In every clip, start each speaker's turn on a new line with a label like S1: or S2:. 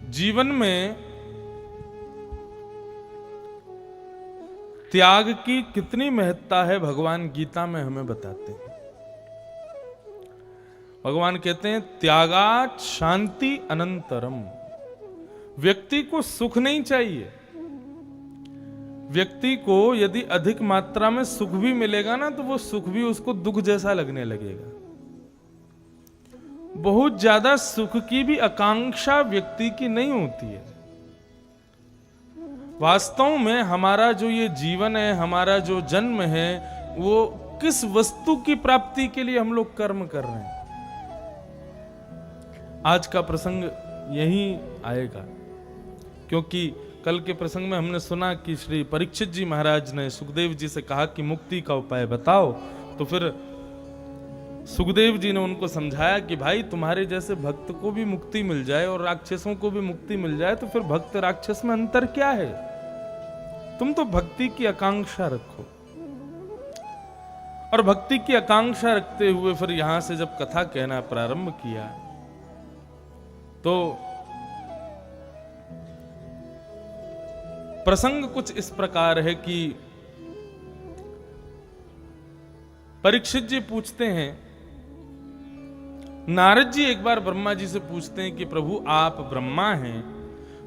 S1: जीवन में त्याग की कितनी महत्ता है भगवान गीता में हमें बताते हैं। भगवान कहते हैं त्यागात शांति अनंतरम। व्यक्ति को सुख नहीं चाहिए। व्यक्ति को यदि अधिक मात्रा में सुख भी मिलेगा ना, तो वो सुख भी उसको दुख जैसा लगने लगेगा। बहुत ज्यादा सुख की भी आकांक्षा व्यक्ति की नहीं होती है। वास्तव में हमारा जो ये जीवन है, हमारा जो जन्म है, वो किस वस्तु की प्राप्ति के लिए हम लोग कर्म कर रहे हैं। आज का प्रसंग यही आएगा, क्योंकि कल के प्रसंग में हमने सुना कि श्री परीक्षित जी महाराज ने सुखदेव जी से कहा कि मुक्ति का उपाय बताओ। तो फिर सुखदेव जी ने उनको समझाया कि भाई तुम्हारे जैसे भक्त को भी मुक्ति मिल जाए और राक्षसों को भी मुक्ति मिल जाए, तो फिर भक्त राक्षस में अंतर क्या है। तुम तो भक्ति की आकांक्षा रखो। और भक्ति की आकांक्षा रखते हुए फिर यहां से जब कथा कहना प्रारंभ किया, तो प्रसंग कुछ इस प्रकार है कि परीक्षित जी पूछते हैं, नारद जी एक बार ब्रह्मा जी से पूछते हैं कि प्रभु आप ब्रह्मा हैं,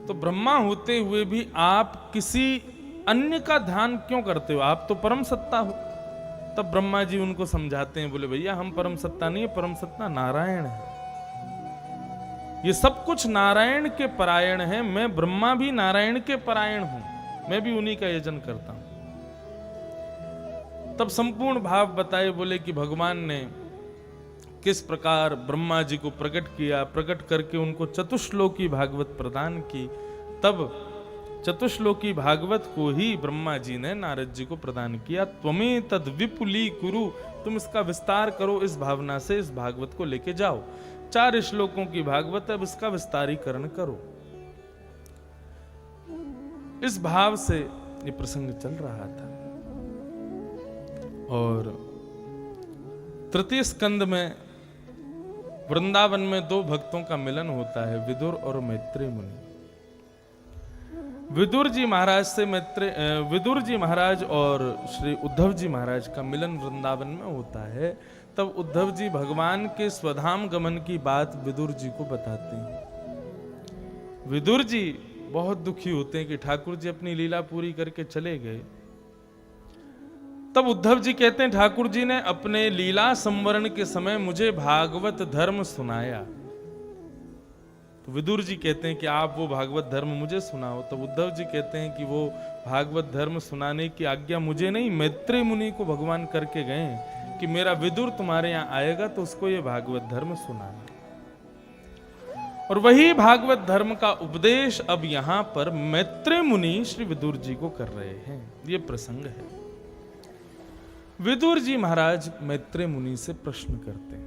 S1: तो ब्रह्मा होते हुए भी आप किसी अन्य का ध्यान क्यों करते हो, आप तो परम सत्ता हो। तब ब्रह्मा जी उनको समझाते हैं, बोले भैया हम परम सत्ता नहीं है, परम सत्ता नारायण है। ये सब कुछ नारायण के परायण है। मैं ब्रह्मा भी नारायण के परायण हूं, मैं भी उन्हीं का यजन करता हूं। तब संपूर्ण भाव बताए, बोले कि भगवान ने किस प्रकार ब्रह्मा जी को प्रकट किया, प्रकट करके उनको चतुश्लोकी भागवत प्रदान की। तब चतुश्लोकी भागवत को ही ब्रह्मा जी ने नारद जी को प्रदान किया। त्वमे तद विपुली कुरु, तुम इसका विस्तार करो, इस भावना से इस भागवत को लेके जाओ। 4 श्लोकों की भागवत, अब इसका विस्तारीकरण करो। इस भाव से ये प्रसंग चल रहा था। और तृतीय स्कंद में वृंदावन में 2 भक्तों का मिलन होता है, विदुर और मैत्रेय मुनि। विदुर जी महाराज और श्री उद्धव जी महाराज का मिलन वृंदावन में होता है। तब उद्धव जी भगवान के स्वधाम गमन की बात विदुर जी को बताते हैं। विदुर जी बहुत दुखी होते हैं कि ठाकुर जी अपनी लीला पूरी करके चले गए। तब उद्धव जी कहते हैं, ठाकुर जी ने अपने लीला संवरण के समय मुझे भागवत धर्म सुनाया। तो विदुर जी कहते हैं कि आप वो भागवत धर्म मुझे सुनाओ। तब उद्धव जी कहते हैं कि वो भागवत धर्म सुनाने की आज्ञा मुझे नहीं, मैत्रेय मुनि को भगवान करके गए कि मेरा विदुर तुम्हारे यहां आएगा तो उसको ये भागवत धर्म सुनाना। और वही भागवत धर्म का उपदेश अब यहां पर मैत्रेय मुनि श्री विदुर जी को कर रहे हैं। ये प्रसंग है। विदुर जी महाराज मैत्रेय मुनि से प्रश्न करते हैं,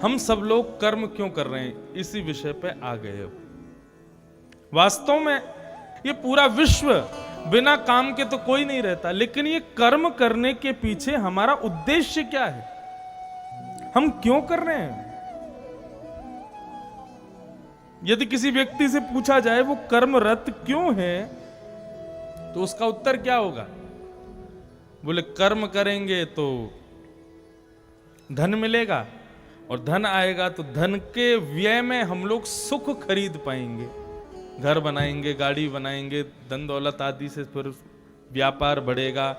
S1: हम सब लोग कर्म क्यों कर रहे हैं, इसी विषय पे आ गए। वास्तव में ये पूरा विश्व बिना काम के तो कोई नहीं रहता, लेकिन ये कर्म करने के पीछे हमारा उद्देश्य क्या है, हम क्यों कर रहे हैं। यदि किसी व्यक्ति से पूछा जाए वो कर्मरत क्यों है, तो उसका उत्तर क्या होगा। बोले कर्म करेंगे तो धन मिलेगा, और धन आएगा तो धन के व्यय में हम लोग सुख खरीद पाएंगे, घर बनाएंगे, गाड़ी बनाएंगे, धन दौलत आदि से फिर व्यापार बढ़ेगा,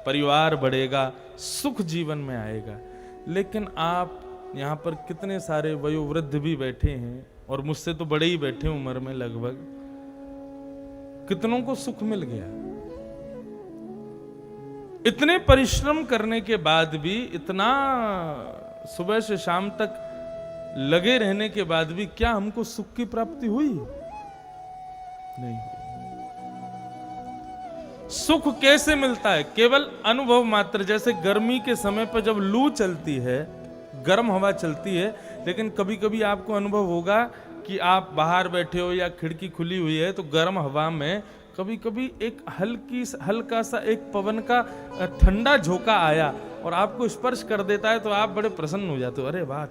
S1: परिवार बढ़ेगा, सुख जीवन में आएगा। लेकिन आप यहाँ पर कितने सारे वयोवृद्ध भी बैठे हैं, और मुझसे तो बड़े ही बैठे उम्र में लगभग, कितनों को सुख मिल गया। इतने परिश्रम करने के बाद भी, इतना सुबह से शाम तक लगे रहने के बाद भी, क्या हमको सुख की प्राप्ति हुई? नहीं। सुख कैसे मिलता है? केवल अनुभव मात्र। जैसे गर्मी के समय पर जब लू चलती है, गर्म हवा चलती है, लेकिन कभी कभी आपको अनुभव होगा कि आप बाहर बैठे हो या खिड़की खुली हुई है, तो गर्म हवा में कभी कभी एक हल्का सा एक पवन का ठंडा झोंका आया और आपको स्पर्श कर देता है, तो आप बड़े प्रसन्न हो जाते हो, अरे वाह,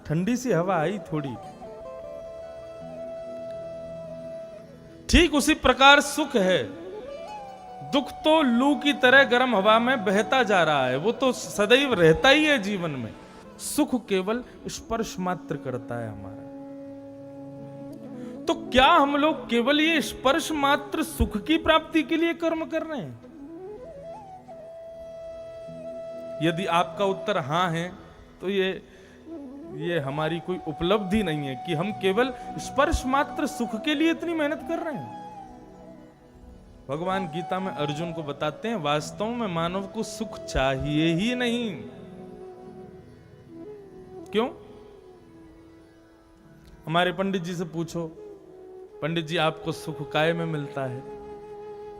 S1: ठंडी सी हवा आई थोड़ी। ठीक उसी प्रकार सुख है। दुख तो लू की तरह गर्म हवा में बहता जा रहा है, वो तो सदैव रहता ही है जीवन में। सुख केवल स्पर्श मात्र करता है हमारा। तो क्या हम लोग केवल ये स्पर्श मात्र सुख की प्राप्ति के लिए कर्म कर रहे हैं? यदि आपका उत्तर हां है तो ये हमारी कोई उपलब्धि नहीं है कि हम केवल स्पर्श मात्र सुख के लिए इतनी मेहनत कर रहे हैं। भगवान गीता में अर्जुन को बताते हैं वास्तव में मानव को सुख चाहिए ही नहीं। क्यों? हमारे पंडित जी से पूछो, पंडित जी आपको सुख काय में मिलता है?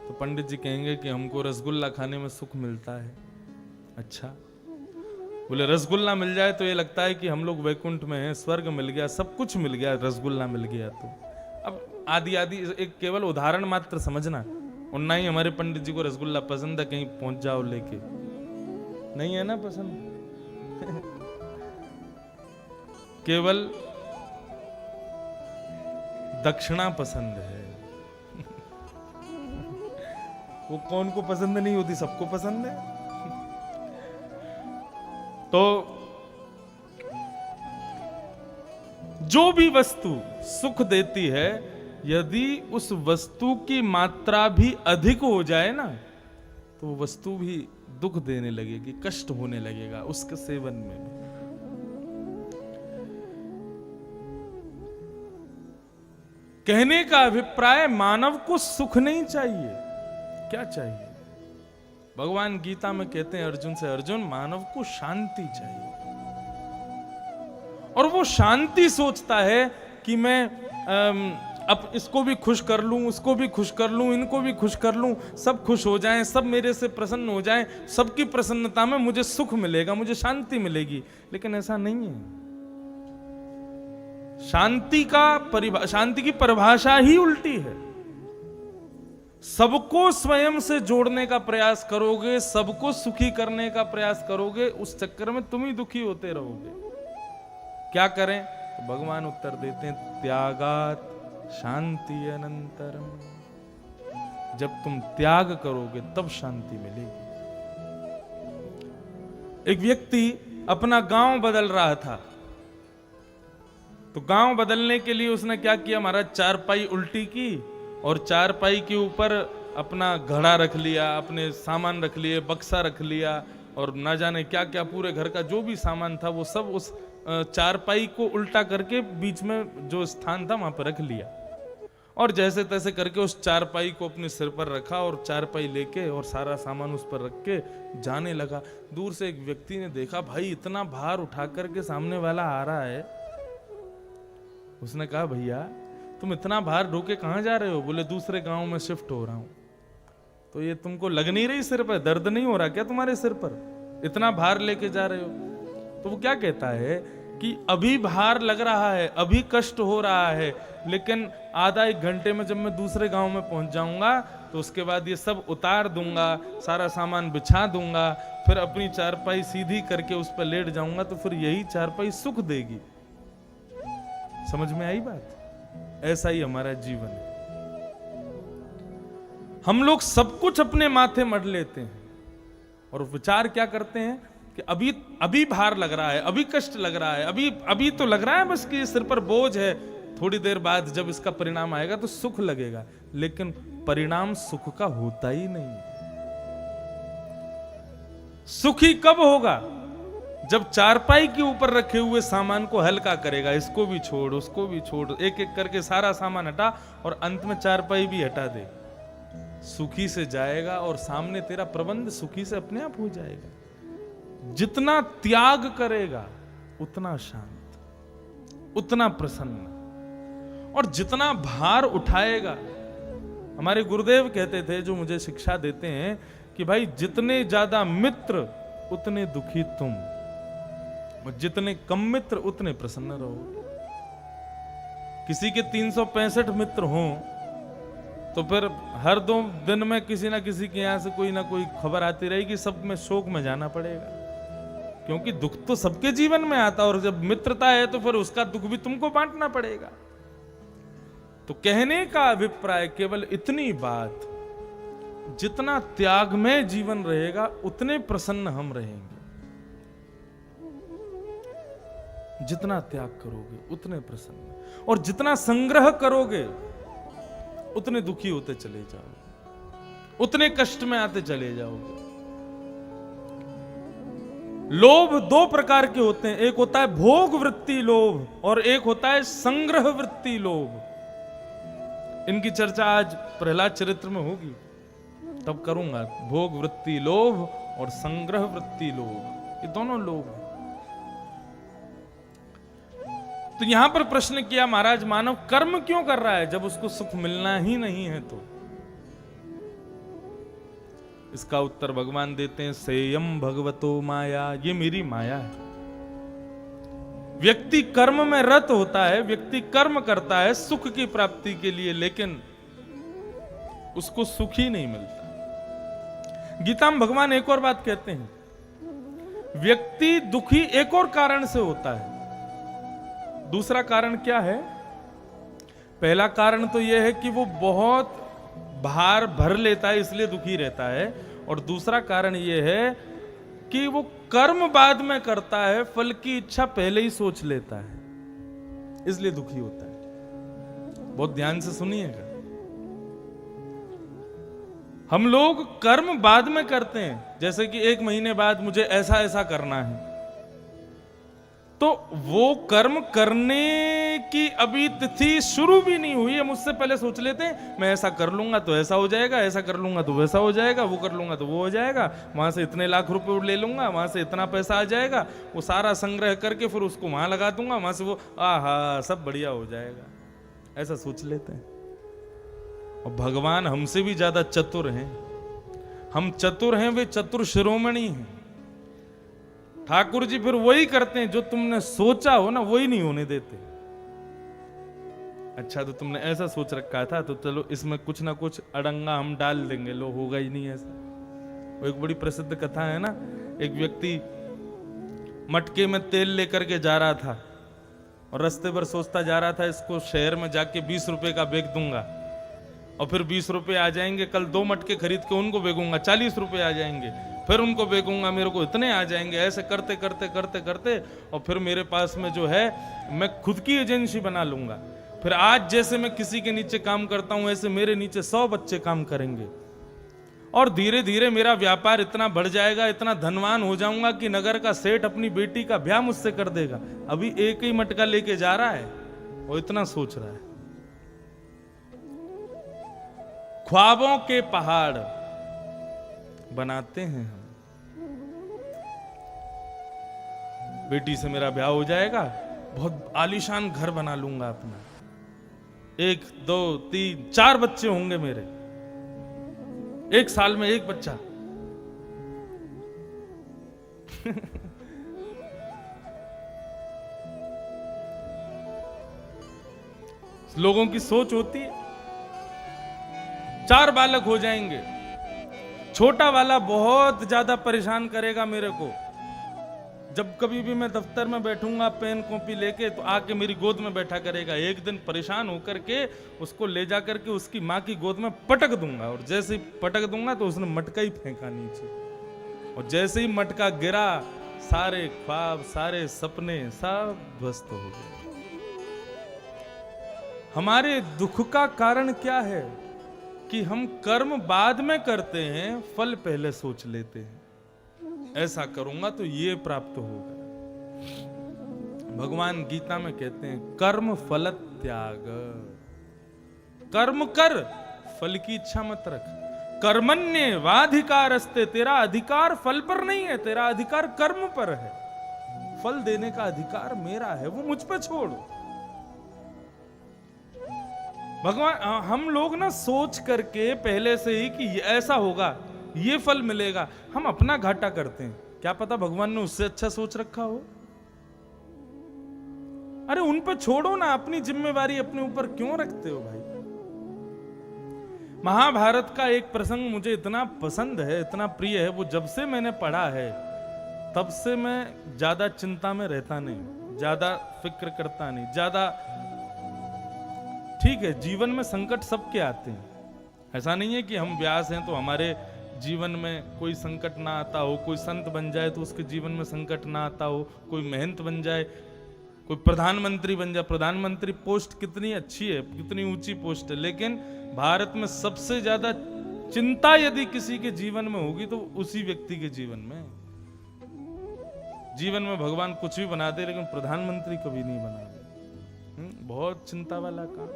S1: तो पंडित जी कहेंगे कि हमको रसगुल्ला खाने में सुख मिलता है। अच्छा, बोले रसगुल्ला मिल जाए तो ये लगता है कि हम लोग वैकुंठ में हैं, स्वर्ग मिल गया, सब कुछ मिल गया, रसगुल्ला मिल गया। तो अब आदि एक केवल उदाहरण मात्र समझना। उन्ना ही हमारे पंडित जी को रसगुल्ला पसंद है, कहीं पहुंच जाओ लेके, नहीं है ना पसंद। केवल दक्षिणा पसंद है। वो कौन को पसंद नहीं होती, सबको पसंद है। तो जो भी वस्तु सुख देती है, यदि उस वस्तु की मात्रा भी अधिक हो जाए ना, तो वो वस्तु भी दुख देने लगेगी, कष्ट होने लगेगा उसके सेवन में भी। कहने का अभिप्राय मानव को सुख नहीं चाहिए, क्या चाहिए? भगवान गीता में कहते हैं अर्जुन से, अर्जुन मानव को शांति चाहिए। और वो शांति सोचता है कि मैं अब इसको भी खुश कर लूं, उसको भी खुश कर लूं, इनको भी खुश कर लूं, सब खुश हो जाएं, सब मेरे से प्रसन्न हो जाएं, सबकी प्रसन्नता में मुझे सुख मिलेगा, मुझे शांति मिलेगी। लेकिन ऐसा नहीं है। शांति की परिभाषा ही उल्टी है। सबको स्वयं से जोड़ने का प्रयास करोगे, सबको सुखी करने का प्रयास करोगे, उस चक्कर में तुम ही दुखी होते रहोगे। क्या करें? तो भगवान उत्तर देते हैं, त्यागात शांति अनंतरम। जब तुम त्याग करोगे तब शांति मिलेगी। एक व्यक्ति अपना गांव बदल रहा था, तो गांव बदलने के लिए उसने क्या किया, महाराज चारपाई उल्टी की और चारपाई के ऊपर अपना घड़ा रख लिया, अपने सामान रख लिए, बक्सा रख लिया, और ना जाने क्या क्या पूरे घर का जो भी सामान था वो सब उस चारपाई को उल्टा करके बीच में जो स्थान था वहां पर रख लिया। और जैसे तैसे करके उस चारपाई को अपने सिर पर रखा और चारपाई लेके और सारा सामान उस पर रख के जाने लगा। दूर से एक व्यक्ति ने देखा, भाई इतना भार उठा करके सामने वाला आ रहा है। उसने कहा, भैया तुम इतना भार ढोके कहाँ जा रहे हो? बोले दूसरे गांव में शिफ्ट हो रहा हूं। तो ये तुमको लग नहीं रही सिर पर? दर्द नहीं हो रहा क्या तुम्हारे सिर पर? इतना भार लेके जा रहे हो? तो वो क्या कहता है कि अभी भार लग रहा है, अभी कष्ट हो रहा है, लेकिन आधा एक घंटे में जब मैं दूसरे गांव में पहुंच जाऊंगा तो उसके बाद ये सब उतार दूंगा, सारा सामान बिछा दूंगा, फिर अपनी चारपाई सीधी करके उस पर लेट जाऊंगा, तो फिर यही चारपाई सुख देगी। समझ में आई बात? ऐसा ही हमारा जीवन है। हम लोग सब कुछ अपने माथे मढ़ लेते हैं और विचार क्या करते हैं कि अभी भार लग रहा है, अभी कष्ट लग रहा है, अभी तो लग रहा है बस कि सिर पर बोझ है, थोड़ी देर बाद जब इसका परिणाम आएगा तो सुख लगेगा। लेकिन परिणाम सुख का होता ही नहीं। सुखी कब होगा? जब चारपाई के ऊपर रखे हुए सामान को हल्का करेगा, इसको भी छोड़, उसको भी छोड़, एक एक करके सारा सामान हटा और अंत में चारपाई भी हटा दे, सुखी से जाएगा और सामने तेरा प्रबंध सुखी से अपने आप हो जाएगा। जितना त्याग करेगा उतना शांत, उतना प्रसन्न, और जितना भार उठाएगा। हमारे गुरुदेव कहते थे, जो मुझे शिक्षा देते हैं, कि भाई जितने ज्यादा मित्र उतने दुखी तुम, और जितने कम मित्र उतने प्रसन्न रहो। किसी के 365 मित्र हों तो फिर हर 2 दिन में किसी ना किसी के यहां से कोई ना कोई खबर आती रहेगी, सब में शोक में जाना पड़ेगा, क्योंकि दुख तो सबके जीवन में आता है। और जब मित्रता है तो फिर उसका दुख भी तुमको बांटना पड़ेगा। तो कहने का अभिप्राय केवल इतनी बात, जितना त्याग में जीवन रहेगा उतने प्रसन्न हम रहेंगे। जितना त्याग करोगे उतने प्रसन्न, और जितना संग्रह करोगे उतने दुखी होते चले जाओगे, उतने कष्ट में आते चले जाओगे। लोभ दो प्रकार के होते हैं, एक होता है भोग वृत्ति लोभ और एक होता है संग्रह वृत्ति लोभ। इनकी चर्चा आज प्रहलाद चरित्र में होगी, तब करूंगा। भोग वृत्ति लोभ और संग्रह वृत्ति लोभ, ये दोनों लोभ हैं। तो यहां पर प्रश्न किया महाराज, मानव कर्म क्यों कर रहा है जब उसको सुख मिलना ही नहीं है? तो इसका उत्तर भगवान देते हैं, सेयम भगवतो माया, ये मेरी माया है। व्यक्ति कर्म में रत होता है, व्यक्ति कर्म करता है सुख की प्राप्ति के लिए, लेकिन उसको सुख ही नहीं मिलता। गीता में भगवान एक और बात कहते हैं, व्यक्ति दुखी एक और कारण से होता है। दूसरा कारण क्या है? पहला कारण तो यह है कि वो बहुत भार भर लेता है इसलिए दुखी रहता है, और दूसरा कारण यह है कि वो कर्म बाद में करता है, फल की इच्छा पहले ही सोच लेता है, इसलिए दुखी होता है। बहुत ध्यान से सुनिएगा, हम लोग कर्म बाद में करते हैं, जैसे कि 1 महीने बाद मुझे ऐसा ऐसा करना है, तो वो कर्म करने की अभी तिथि शुरू भी नहीं हुई है, मुझसे पहले सोच लेते हैं मैं ऐसा कर लूंगा तो ऐसा हो जाएगा, ऐसा कर लूंगा तो वैसा हो जाएगा, वो कर लूंगा तो वो हो जाएगा, वहां से इतने लाख रुपए ले लूंगा, वहां से इतना पैसा आ जाएगा, वो सारा संग्रह करके फिर उसको वहां लगा दूंगा, वहां से वो आहा सब बढ़िया हो जाएगा, ऐसा सोच लेते हैं। और भगवान हमसे भी ज्यादा चतुर हैं, हम चतुर हैं, वे चतुर शिरोमणि हैं। ठाकुर जी फिर वही करते हैं जो तुमने सोचा हो ना, वही नहीं होने देते। अच्छा तो तुमने ऐसा सोच रखा था, तो चलो इसमें कुछ ना कुछ अड़ंगा हम डाल देंगे, लो होगा ही नहीं ऐसा। वो एक बड़ी प्रसिद्ध कथा है ना, एक व्यक्ति मटके में तेल लेकर के जा रहा था और रास्ते पर सोचता जा रहा था इसको शहर में जाके 20 रुपए का बेच दूंगा, और फिर 20 रुपए आ जाएंगे, कल 2 मटके खरीद के उनको बेचूंगा, 40 रुपए आ जाएंगे, फिर उनको बेचूंगा, मेरे को इतने आ जाएंगे। ऐसे करते करते करते करते और फिर मेरे पास में जो है मैं खुद की एजेंसी बना लूंगा। फिर आज जैसे मैं किसी के नीचे काम करता हूं, ऐसे मेरे नीचे 100 बच्चे काम करेंगे, और धीरे धीरे मेरा व्यापार इतना बढ़ जाएगा, इतना धनवान हो जाऊंगा कि नगर का सेठ अपनी बेटी का ब्याह मुझसे कर देगा। अभी एक ही मटका लेके जा रहा है, वो इतना सोच रहा है। ख्वाबों के पहाड़ बनाते हैं हम, बेटी से मेरा ब्याह हो जाएगा, बहुत आलीशान घर बना लूंगा अपना, 1 2 3 4 बच्चे होंगे मेरे, 1 साल में 1 बच्चा। लोगों की सोच होती है 4 बालक हो जाएंगे। छोटा वाला बहुत ज्यादा परेशान करेगा मेरे को, जब कभी भी मैं दफ्तर में बैठूंगा पेन कॉपी लेके तो आके मेरी गोद में बैठा करेगा। एक दिन परेशान होकर के उसको ले जा करके उसकी माँ की गोद में पटक दूंगा, और जैसे ही पटक दूंगा तो उसने मटका ही फेंका नीचे, और जैसे ही मटका गिरा सारे ख्वाब सारे सपने सब ध्वस्त हो गए। हमारे दुख का कारण क्या है कि हम कर्म बाद में करते हैं, फल पहले सोच लेते हैं, ऐसा करूंगा तो ये प्राप्त होगा। भगवान गीता में कहते हैं कर्म फल त्याग, कर्म कर फल की इच्छा मत रख। कर्मण्य वाधिकारस्ते, तेरा अधिकार फल पर नहीं है, तेरा अधिकार कर्म पर है, फल देने का अधिकार मेरा है, वो मुझ पर छोड़। भगवान हम लोग ना सोच करके पहले से ही कि ऐसा होगा, ये फल मिलेगा, हम अपना घाटा करते हैं। क्या पता भगवान ने उससे अच्छा सोच रखा हो। अरे उन पर छोड़ो ना, अपनी जिम्मेवारी अपने ऊपर क्यों रखते हो भाई। महाभारत का एक प्रसंग मुझे इतना पसंद है, इतना प्रिय है, वो जब से मैंने पढ़ा है तब से मैं ज्यादा चिंता में रहता नहीं, ज्यादा फिक्र करता नहीं, ज्यादा ठीक है, जीवन में संकट सबके आते हैं, ऐसा नहीं है कि हम व्यास हैं तो हमारे जीवन में कोई संकट ना आता हो, कोई संत बन जाए तो उसके जीवन में संकट ना आता हो, कोई महंत बन जाए, कोई प्रधानमंत्री बन जाए। प्रधानमंत्री पोस्ट कितनी अच्छी है, कितनी ऊंची पोस्ट है, लेकिन भारत में सबसे ज्यादा चिंता यदि किसी के जीवन में होगी तो उसी व्यक्ति के जीवन में। जीवन में भगवान कुछ भी बना दे लेकिन प्रधानमंत्री कभी नहीं बना। बहुत चिंता वाला काम।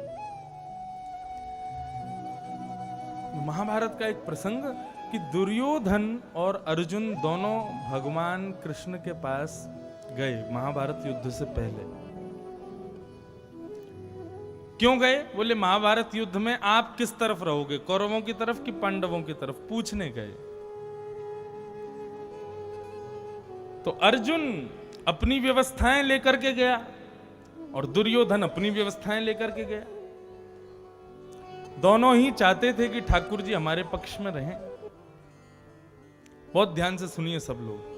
S1: महाभारत का एक प्रसंग कि दुर्योधन और अर्जुन दोनों भगवान कृष्ण के पास गए महाभारत युद्ध से पहले। क्यों गए? बोले महाभारत युद्ध में आप किस तरफ रहोगे, कौरवों की तरफ कि पांडवों की तरफ, पूछने गए। तो अर्जुन अपनी व्यवस्थाएं लेकर के गया और दुर्योधन अपनी व्यवस्थाएं लेकर के गया। दोनों ही चाहते थे कि ठाकुर जी हमारे पक्ष में रहें। बहुत ध्यान से सुनिए सब लोग।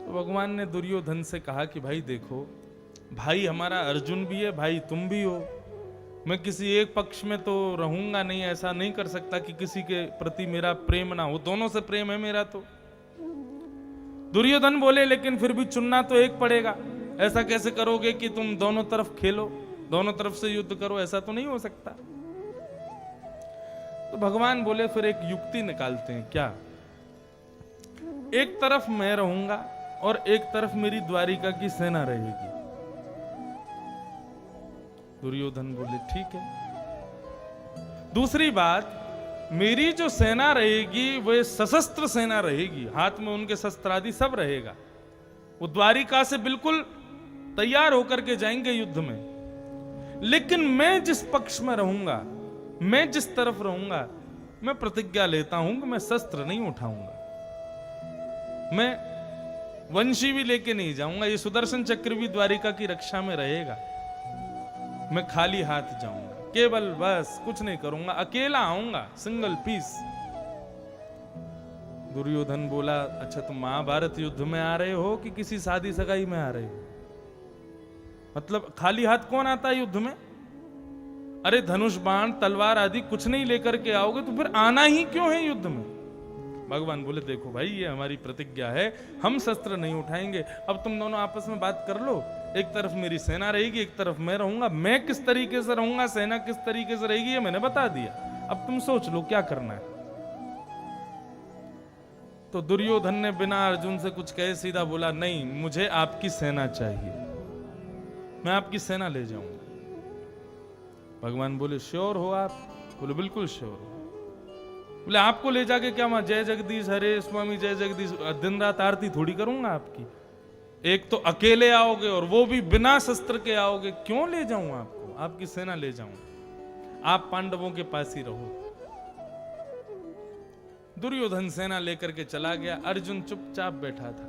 S1: तो भगवान ने दुर्योधन से कहा कि भाई देखो, भाई हमारा अर्जुन भी है, भाई तुम भी हो, मैं किसी एक पक्ष में तो रहूंगा नहीं, ऐसा नहीं कर सकता कि किसी के प्रति मेरा प्रेम ना हो, दोनों से प्रेम है मेरा। तो दुर्योधन बोले लेकिन फिर भी चुनना तो एक पड़ेगा, ऐसा कैसे करोगे कि तुम दोनों तरफ खेलो, दोनों तरफ से युद्ध करो, ऐसा तो नहीं हो सकता। तो भगवान बोले फिर एक युक्ति निकालते हैं। क्या? एक तरफ मैं रहूंगा और एक तरफ मेरी द्वारिका की सेना रहेगी। दुर्योधन बोले ठीक है। दूसरी बात, मेरी जो सेना रहेगी वह सशस्त्र सेना रहेगी, हाथ में उनके शस्त्र आदि सब रहेगा। वो द्वारिका से बिल्कुल तैयार होकर के जाएंगे युद्ध में। लेकिन मैं जिस पक्ष में रहूंगा, मैं जिस तरफ रहूंगा, मैं प्रतिज्ञा लेता हूं कि मैं शस्त्र नहीं उठाऊंगा, मैं वंशी भी लेके नहीं जाऊंगा, ये सुदर्शन चक्र भी द्वारिका की रक्षा में रहेगा, मैं खाली हाथ जाऊंगा, केवल बस कुछ नहीं करूंगा, अकेला आऊंगा, सिंगल पीस। दुर्योधन बोला अच्छा तुम महाभारत युद्ध में आ रहे हो कि किसी शादी सगाई में आ रहे हो? मतलब खाली हाथ कौन आता है युद्ध में? अरे धनुष बाण तलवार आदि कुछ नहीं लेकर के आओगे तो फिर आना ही क्यों है युद्ध में? भगवान बोले देखो भाई, ये हमारी प्रतिज्ञा है, हम शस्त्र नहीं उठाएंगे। अब तुम दोनों आपस में बात कर लो, एक तरफ मेरी सेना रहेगी, एक तरफ मैं रहूंगा। मैं किस तरीके से रहूंगा, सेना किस तरीके से रहेगी, ये मैंने बता दिया, अब तुम सोच लो क्या करना है। तो दुर्योधन ने बिना अर्जुन से कुछ कहे सीधा बोला नहीं, मुझे आपकी सेना चाहिए, मैं आपकी सेना ले जाऊंगा। भगवान बोले श्योर हो आप? बोले बिल्कुल श्योर हो। बोले आपको ले जाके क्या वहां जय जगदीश हरे स्वामी जय जगदीश दिन रात आरती थोड़ी करूंगा आपकी? एक तो अकेले आओगे और वो भी बिना शस्त्र के आओगे, क्यों ले जाऊं आपको? आपकी सेना ले जाऊं, आप पांडवों के पास ही रहो। दुर्योधन सेना लेकर के चला गया, अर्जुन चुपचाप बैठा था।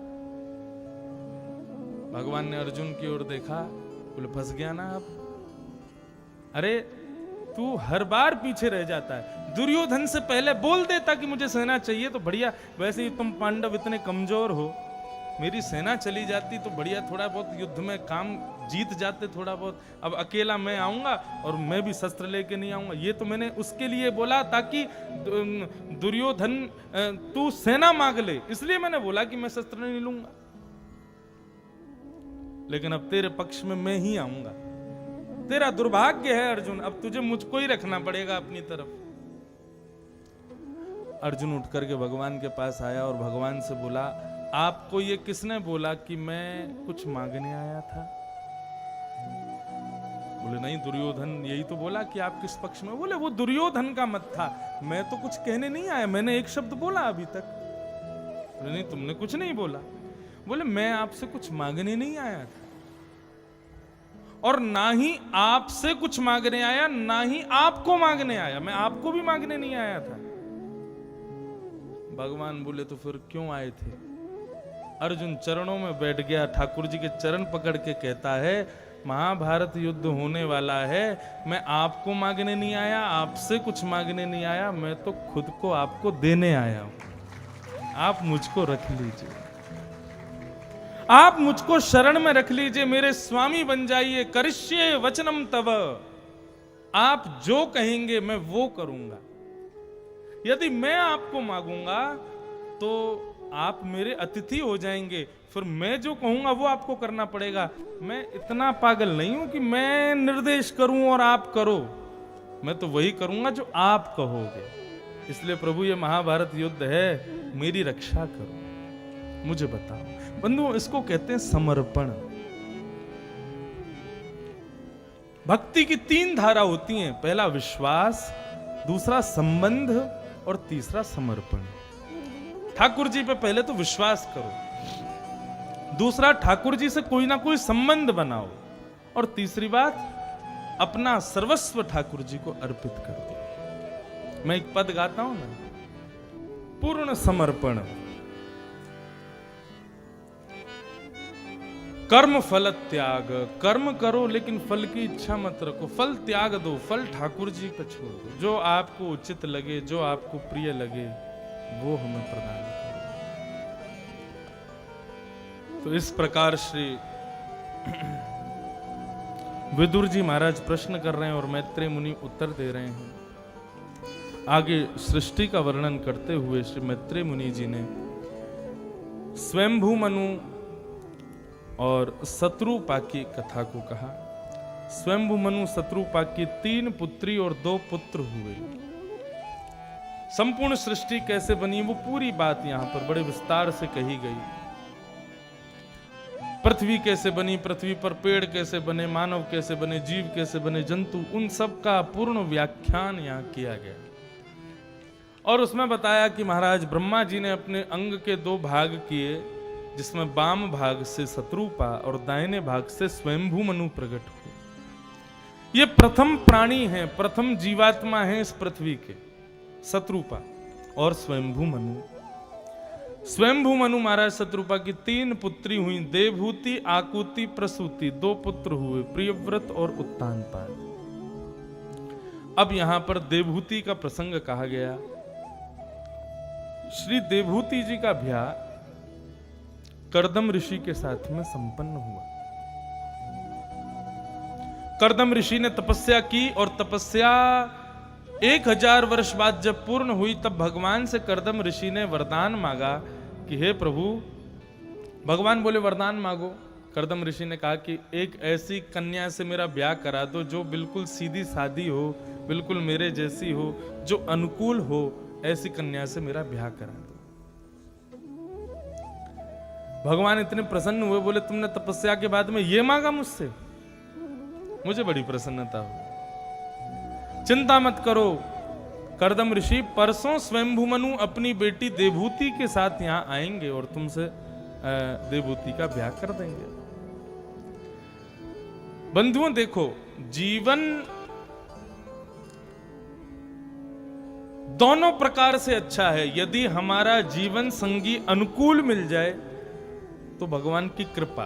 S1: भगवान ने अर्जुन की ओर देखा, बोले फंस गया ना आप? अरे तू हर बार पीछे रह जाता है, दुर्योधन से पहले बोल देता कि मुझे सेना चाहिए तो बढ़िया। वैसे ही तुम पांडव इतने कमजोर हो, मेरी सेना चली जाती तो बढ़िया, थोड़ा बहुत युद्ध में काम जीत जाते थोड़ा बहुत। अब अकेला मैं आऊंगा और मैं भी शस्त्र लेके नहीं आऊंगा। ये तो मैंने उसके लिए बोला ताकि दुर्योधन तू सेना मांग ले, इसलिए मैंने बोला कि मैं शस्त्र नहीं लूंगा। लेकिन अब तेरे पक्ष में मैं ही आऊंगा। तेरा दुर्भाग्य है अर्जुन, अब तुझे मुझको ही रखना पड़ेगा अपनी तरफ। अर्जुन उठ करके भगवान के पास आया और भगवान से बोला आपको ये किसने बोला कि मैं कुछ मांगने आया था? बोले नहीं, दुर्योधन यही तो बोला कि आप किस पक्ष में। बोले वो दुर्योधन का मत था, मैं तो कुछ कहने नहीं आया, मैंने एक शब्द बोला अभी तक। बोले नहीं तुमने कुछ नहीं बोला। बोले मैं आपसे कुछ मांगने नहीं आया था और ना ही आपसे कुछ मांगने आया, ना ही आपको मांगने आया, मैं आपको भी मांगने नहीं आया था। भगवान बोले तो फिर क्यों आए थे? अर्जुन चरणों में बैठ गया, ठाकुर जी के चरण पकड़ के कहता है महाभारत युद्ध होने वाला है, मैं आपको मांगने नहीं आया, आपसे कुछ मांगने नहीं आया, मैं तो खुद को आपको देने आया हूं, आप मुझको रख लीजिए। आप मुझको शरण में रख लीजिए, मेरे स्वामी बन जाइए। करिष्ये वचनम तव, आप जो कहेंगे मैं वो करूंगा। यदि मैं आपको मांगूंगा तो आप मेरे अतिथि हो जाएंगे, फिर मैं जो कहूंगा वो आपको करना पड़ेगा। मैं इतना पागल नहीं हूं कि मैं निर्देश करूं और आप करो। मैं तो वही करूंगा जो आप कहोगे। इसलिए प्रभु ये महाभारत युद्ध है, मेरी रक्षा करो, मुझे बताओ। बंधुओं, इसको कहते हैं समर्पण। भक्ति की 3 धारा होती हैं, पहला विश्वास, दूसरा संबंध और तीसरा समर्पण। ठाकुर जी पे पहले तो विश्वास करो, दूसरा ठाकुर जी से कोई ना कोई संबंध बनाओ, और तीसरी बात अपना सर्वस्व ठाकुर जी को अर्पित कर दो। मैं एक पद गाता हूं ना, पूर्ण समर्पण। कर्म फल त्याग, कर्म करो लेकिन फल की इच्छा मत रखो। फल त्याग दो, फल ठाकुर जी पर छोड़ दो। जो आपको उचित लगे, जो आपको प्रिय लगे, वो हमें प्रदान करो। तो इस प्रकार श्री विदुर जी महाराज प्रश्न कर रहे हैं और मैत्रेय मुनि उत्तर दे रहे हैं। आगे सृष्टि का वर्णन करते हुए श्री मैत्रेय मुनि जी ने स्वयंभू मनु और शत्रुपा की कथा को कहा। स्वयंभू मनु शत्रुपा की 3 पुत्री और 2 पुत्र हुए। संपूर्ण सृष्टि कैसे बनी वो पूरी बात यहां पर बड़े विस्तार से कही गई। पृथ्वी कैसे बनी, पृथ्वी पर पेड़ कैसे बने, मानव कैसे बने, जीव कैसे बने, जंतु, उन सब का पूर्ण व्याख्यान यहां किया गया। और उसमें बताया कि महाराज ब्रह्मा जी ने अपने अंग के 2 भाग किए, जिसमें बाम भाग से शत्रुपा और दाहिने भाग से स्वयंभू मनु प्रकट हुए। ये प्रथम प्राणी हैं, प्रथम जीवात्मा हैं इस पृथ्वी के, शत्रुपा और स्वयंभू मनु। स्वयंभू मनु महाराज शत्रुपा की 3 पुत्री हुई, देवहूति, आकुति, प्रसूति। 2 पुत्र हुए, प्रियव्रत और उत्तानपाद। अब यहां पर देवहूति का प्रसंग कहा गया। श्री देवहूति जी का ब्याह कर्दम ऋषि के साथ में संपन्न हुआ। कर्दम ऋषि ने तपस्या की और तपस्या 1000 वर्ष बाद जब पूर्ण हुई, तब भगवान से कर्दम ऋषि ने वरदान मांगा कि हे प्रभु, भगवान बोले वरदान मांगो। कर्दम ऋषि ने कहा कि एक ऐसी कन्या से मेरा ब्याह करा दो जो बिल्कुल सीधी सादी हो, बिल्कुल मेरे जैसी हो, जो अनुकूल हो, ऐसी कन्या से मेरा ब्याह करा दो। भगवान इतने प्रसन्न हुए, बोले तुमने तपस्या के बाद में ये मांगा मुझसे, मुझे बड़ी प्रसन्नता हो। चिंता मत करो कर्दम ऋषि, परसों स्वयंभू मनु अपनी बेटी देवहूति के साथ यहां आएंगे और तुमसे देवहूति का ब्याह कर देंगे। बंधुओं देखो, जीवन दोनों प्रकार से अच्छा है। यदि हमारा जीवन संगी अनुकूल मिल जाए तो भगवान की कृपा,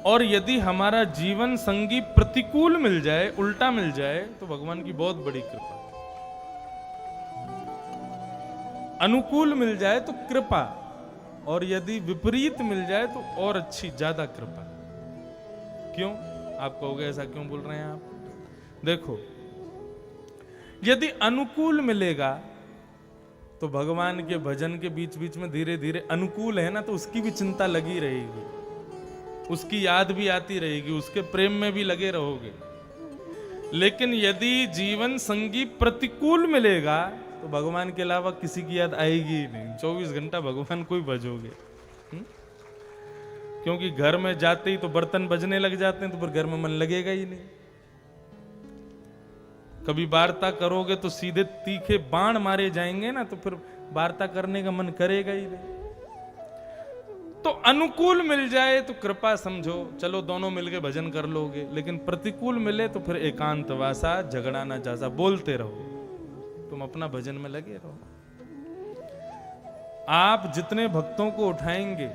S1: और यदि हमारा जीवन संगी प्रतिकूल मिल जाए, उल्टा मिल जाए, तो भगवान की बहुत बड़ी कृपा। अनुकूल मिल जाए तो कृपा, और यदि विपरीत मिल जाए तो और अच्छी, ज्यादा कृपा। क्यों? आप कहोगे ऐसा क्यों बोल रहे हैं आप? देखो, यदि अनुकूल मिलेगा तो भगवान के भजन के बीच बीच में धीरे धीरे अनुकूल है ना, तो उसकी भी चिंता लगी रहेगी, उसकी याद भी आती रहेगी, उसके प्रेम में भी लगे रहोगे। लेकिन यदि जीवन संगी प्रतिकूल मिलेगा तो भगवान के अलावा किसी की याद आएगी ही नहीं। 24 घंटा भगवान को ही भजोगे। क्योंकि घर में जाते ही तो बर्तन बजने लग जाते हैं, तो फिर घर में मन लगेगा ही नहीं। कभी वार्ता करोगे तो सीधे तीखे बाण मारे जाएंगे ना, तो फिर वार्ता करने का मन करेगा ही नहीं। तो अनुकूल मिल जाए तो कृपा समझो, चलो दोनों मिलके भजन कर लोगे। लेकिन प्रतिकूल मिले तो फिर एकांतवासा, झगड़ा ना जासा, बोलते रहो, तुम अपना भजन में लगे रहो। आप जितने भक्तों को उठाएंगे,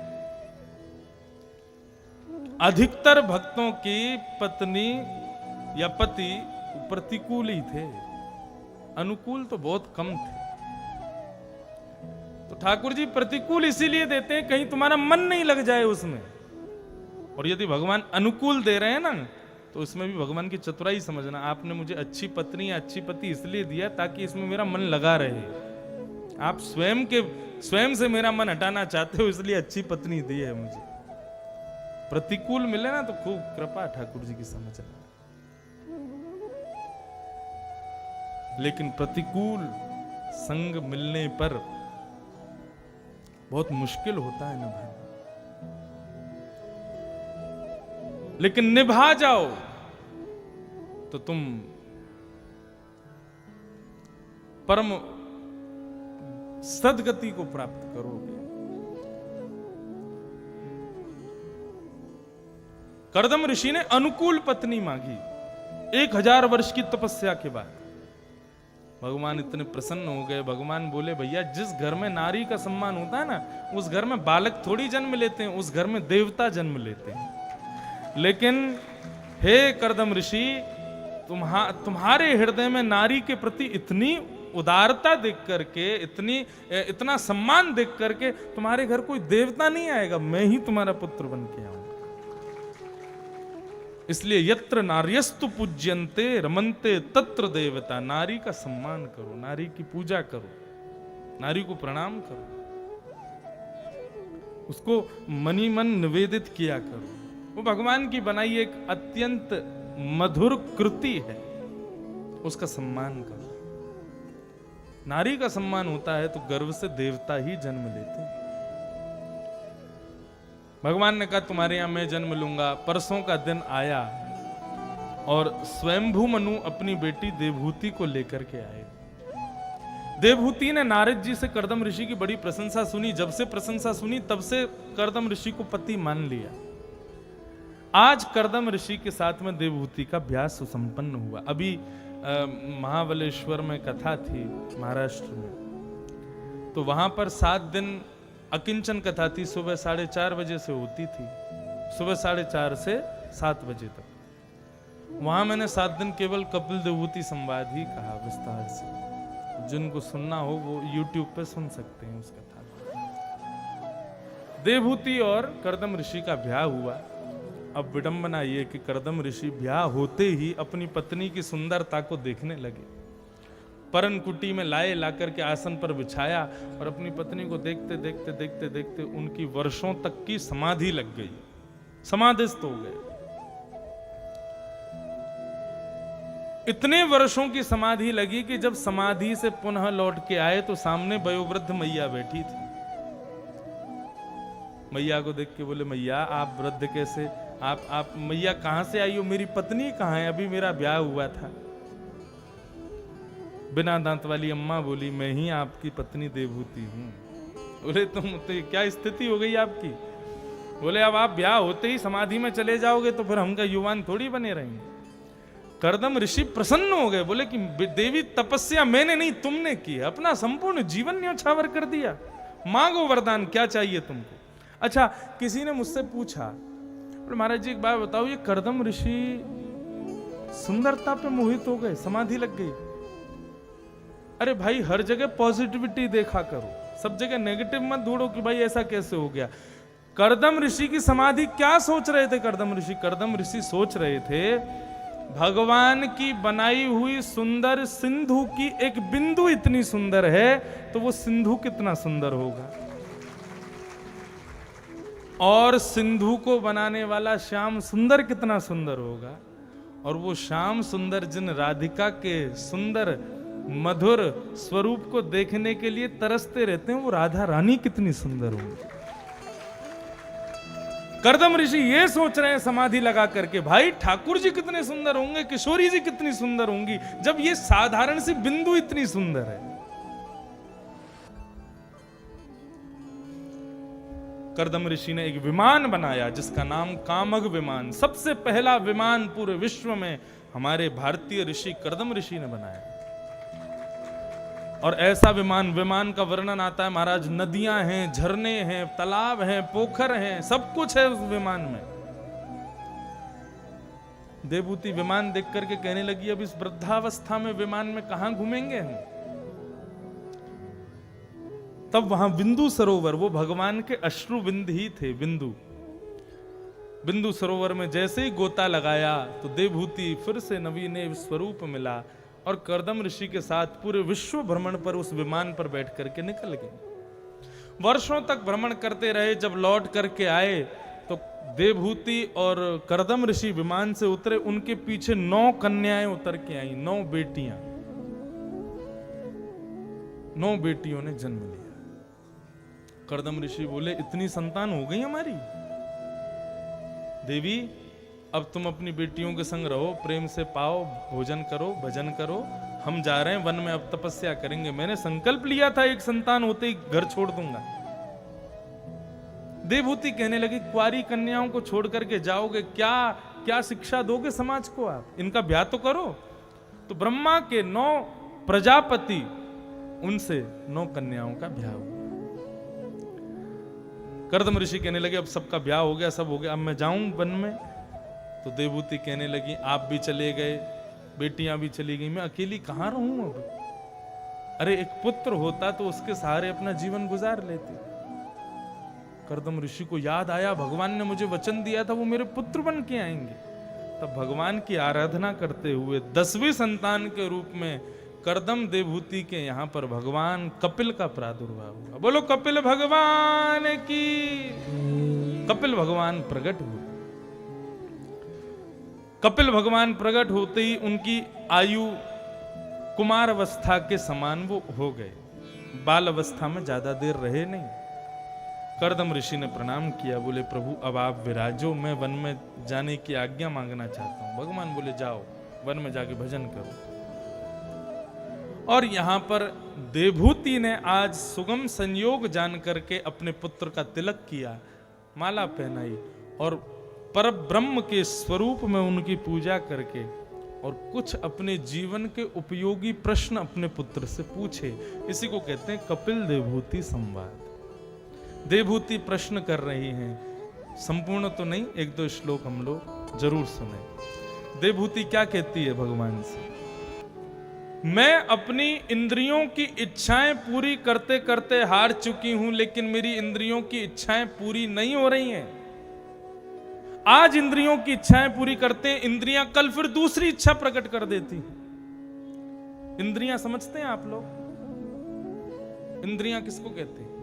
S1: अधिकतर भक्तों की पत्नी या पति प्रतिकूल ही थे, अनुकूल तो बहुत कम थे। तो ठाकुर जी प्रतिकूल इसीलिए देते हैं कहीं तुम्हारा मन नहीं लग जाए उसमें। और यदि भगवान अनुकूल दे रहे हैं ना, तो इसमें भी भगवान की चतुराई समझना। आपने मुझे अच्छी पत्नी या अच्छी पति इसलिए दिया ताकि इसमें मेरा मन लगा रहे। आप स्वयं से मेरा मन हटाना चाहते हो, इसलिए अच्छी पत्नी दी है मुझे। प्रतिकूल मिले ना तो खूब कृपा ठाकुर जी की समझना, लेकिन प्रतिकूल संग मिलने पर बहुत मुश्किल होता है निभाना। लेकिन निभा जाओ तो तुम परम सदगति को प्राप्त करोगे। कर्दम ऋषि ने अनुकूल पत्नी मांगी 1000 वर्ष की तपस्या के बाद। भगवान इतने प्रसन्न हो गए। भगवान बोले, भैया जिस घर में नारी का सम्मान होता है ना, उस घर में बालक थोड़ी जन्म लेते हैं, उस घर में देवता जन्म लेते हैं। लेकिन हे कर्दम ऋषि, तुम्हारे हृदय में नारी के प्रति इतनी उदारता देख करके, इतना सम्मान देख करके तुम्हारे घर कोई देवता नहीं आएगा, मैं ही तुम्हारा पुत्र बन के आऊंगा। इसलिए यत्र नार्यस्तु पूज्यन्ते रमन्ते तत्र देवता। नारी का सम्मान करो, नारी की पूजा करो, नारी को प्रणाम करो, उसको मनी मन निवेदित किया करो। वो भगवान की बनाई एक अत्यंत मधुर कृति है, उसका सम्मान करो। नारी का सम्मान होता है तो गर्व से देवता ही जन्म लेते हैं। भगवान ने कहा तुम्हारे यहां मैं जन्म लूंगा। परसों का दिन आया और स्वयंभू मनु अपनी बेटी देवहूति को लेकर के आए। देवहूति ने नारद जी से कर्दम ऋषि की बड़ी प्रशंसा सुनी। जब से प्रशंसा सुनी तब से कर्दम ऋषि को पति मान लिया। आज कर्दम ऋषि के साथ में देवहूति का ब्याह सुसंपन्न हुआ। अभी महाबलेश्वर में कथा थी महाराष्ट्र में, तो वहां पर 7 दिन अकिंचन कथा थी। सुबह 4:30 बजे से होती थी, सुबह 4:30 से 7 बजे तक। वहां मैंने 7 दिन केवल कपिल देवहूति संवाद ही कहा विस्तार से। जिनको सुनना हो वो YouTube पे सुन सकते हैं उस कथा। देवहूति और कर्दम ऋषि का ब्याह हुआ। अब विडंबना ये कि कर्दम ऋषि ब्याह होते ही अपनी पत्नी की सुंदरता को देखने लगे। परन कुटी में लाए, लाकर के आसन पर बिछाया और अपनी पत्नी को देखते देखते देखते देखते उनकी वर्षों तक की समाधि लग गई, समाधिस्थ हो गए। इतने वर्षों की समाधि लगी कि जब समाधि से पुनः लौट के आए तो सामने वयोवृद्ध मैया बैठी थी। मैया को देख के बोले, मैया आप वृद्ध कैसे? आप मैया कहां से आई हो? मेरी पत्नी कहां है? अभी मेरा ब्याह हुआ था। बिना दांत वाली अम्मा बोली, मैं ही आपकी पत्नी देवहूति हूं। बोले तुम तो क्या स्थिति हो गई आपकी? बोले अब आप ब्याह होते ही समाधि में चले जाओगे तो फिर हमका युवान थोड़ी बने रहेंगे। कर्दम ऋषि प्रसन्न हो गए, बोले कि देवी तपस्या मैंने नहीं तुमने की, अपना संपूर्ण जीवन न्योछावर कर दिया। मांगो वरदान, क्या चाहिए तुमको? अच्छा, किसी ने मुझसे पूछा, महाराज जी एक बात बताओ, ये कर्दम ऋषि सुंदरता पे मोहित हो गए, समाधि लग गई? अरे भाई हर जगह पॉजिटिविटी देखा करो, सब जगह नेगेटिव मत ढूंढो कि भाई ऐसा कैसे हो गया। कर्दम ऋषि की समाधि क्या सोच रहे थे कर्दम ऋषि सोच रहे थे भगवान की बनाई हुई सुंदर सिंधु की एक बिंदु इतनी सुंदर है तो वो सिंधु कितना सुंदर होगा, और सिंधु को बनाने वाला श्याम सुंदर कितना सुंदर होगा, और वो श्याम सुंदर जिन राधिका के सुंदर मधुर स्वरूप को देखने के लिए तरसते रहते हैं वो राधा रानी कितनी सुंदर होगी। कर्दम ऋषि ये सोच रहे हैं समाधि लगा करके, भाई ठाकुर जी कितने सुंदर होंगे, किशोरी जी कितनी सुंदर होंगी, जब ये साधारण सी बिंदु इतनी सुंदर है। कर्दम ऋषि ने एक विमान बनाया जिसका नाम कामग विमान। सबसे पहला विमान पूरे विश्व में हमारे भारतीय ऋषि कर्दम ऋषि ने बनाया। और ऐसा विमान का वर्णन आता है महाराज, नदियां हैं, झरने हैं, तालाब हैं, पोखर हैं, सब कुछ है उस विमान में। देवहूति विमान देख करके कहने लगी, अब इस वृद्धावस्था में विमान में कहां घूमेंगे हम? तब वहां बिंदु सरोवर, वो भगवान के अश्रु बिंद ही थे। बिंदु सरोवर में जैसे ही गोता लगाया तो देवभूति फिर से नवीन स्वरूप मिला और कर्दम ऋषि के साथ पूरे विश्व भ्रमण पर उस विमान पर बैठ करके निकल गए। वर्षों तक भ्रमण करते रहे। जब लौट करके आए तो देवभूति और कर्दम ऋषि विमान से उतरे, उनके पीछे 9 कन्याएं उतर के आई, 9 बेटियां। 9 बेटियों ने जन्म लिया। कर्दम ऋषि बोले, इतनी संतान हो गई हमारी देवी, अब तुम अपनी बेटियों के संग रहो, प्रेम से पाओ, भोजन करो, भजन करो, हम जा रहे हैं वन में, अब तपस्या करेंगे। मैंने संकल्प लिया था एक संतान होते ही घर छोड़ दूंगा। देवभूति कहने लगी, कुंवारी कन्याओं को छोड़ करके जाओगे, क्या क्या शिक्षा दोगे समाज को आप? इनका ब्याह तो करो। तो ब्रह्मा के 9 प्रजापति, उनसे 9 कन्याओं का ब्याह हुआ। कर्दम ऋषि कहने लगे, अब सबका ब्याह हो गया, सब हो गया, अब मैं जाऊं वन में? तो देवभूति कहने लगी, आप भी चले गए, बेटियां भी चली गई, मैं अकेली कहां रहूं अब? अरे एक पुत्र होता तो उसके सहारे अपना जीवन गुजार लेती। कर्दम ऋषि को याद आया, भगवान ने मुझे वचन दिया था वो मेरे पुत्र बन के आएंगे। तब भगवान की आराधना करते हुए 10वीं संतान के रूप में कर्दम देवभूति के यहां पर भगवान कपिल का प्रादुर्भाव हुआ। बोलो कपिल भगवान की। कपिल भगवान प्रकट हुए। कपिल भगवान प्रकट होते ही उनकी आयु कुमार अवस्था के समान वो हो गए, बाल अवस्था में ज्यादा देर रहे नहीं। कर्दम ऋषि ने प्रणाम किया, बोले प्रभु अब आप विराजो, मैं वन में जाने की आज्ञा मांगना चाहता हूं। भगवान बोले जाओ, वन में जाके भजन करो। और यहां पर देवभूति ने आज सुगम संयोग जान करके अपने पुत्र का तिलक किया, माला पहनाई और पर ब्रह्म के स्वरूप में उनकी पूजा करके और कुछ अपने जीवन के उपयोगी प्रश्न अपने पुत्र से पूछे। इसी को कहते हैं कपिल देवभूति संवाद। देवभूति प्रश्न कर रही हैं, संपूर्ण तो नहीं, 1-2 श्लोक हम लोग जरूर सुने। देवभूति क्या कहती है भगवान से? मैं अपनी इंद्रियों की इच्छाएं पूरी करते करते हार चुकी हूं, लेकिन मेरी इंद्रियों की इच्छाएं पूरी नहीं हो रही हैं। आज इंद्रियों की इच्छाएं पूरी करते हैं, इंद्रियां कल फिर दूसरी इच्छा प्रकट कर देती। इंद्रियां समझते हैं आप लोग? इंद्रियां किसको कहते हैं?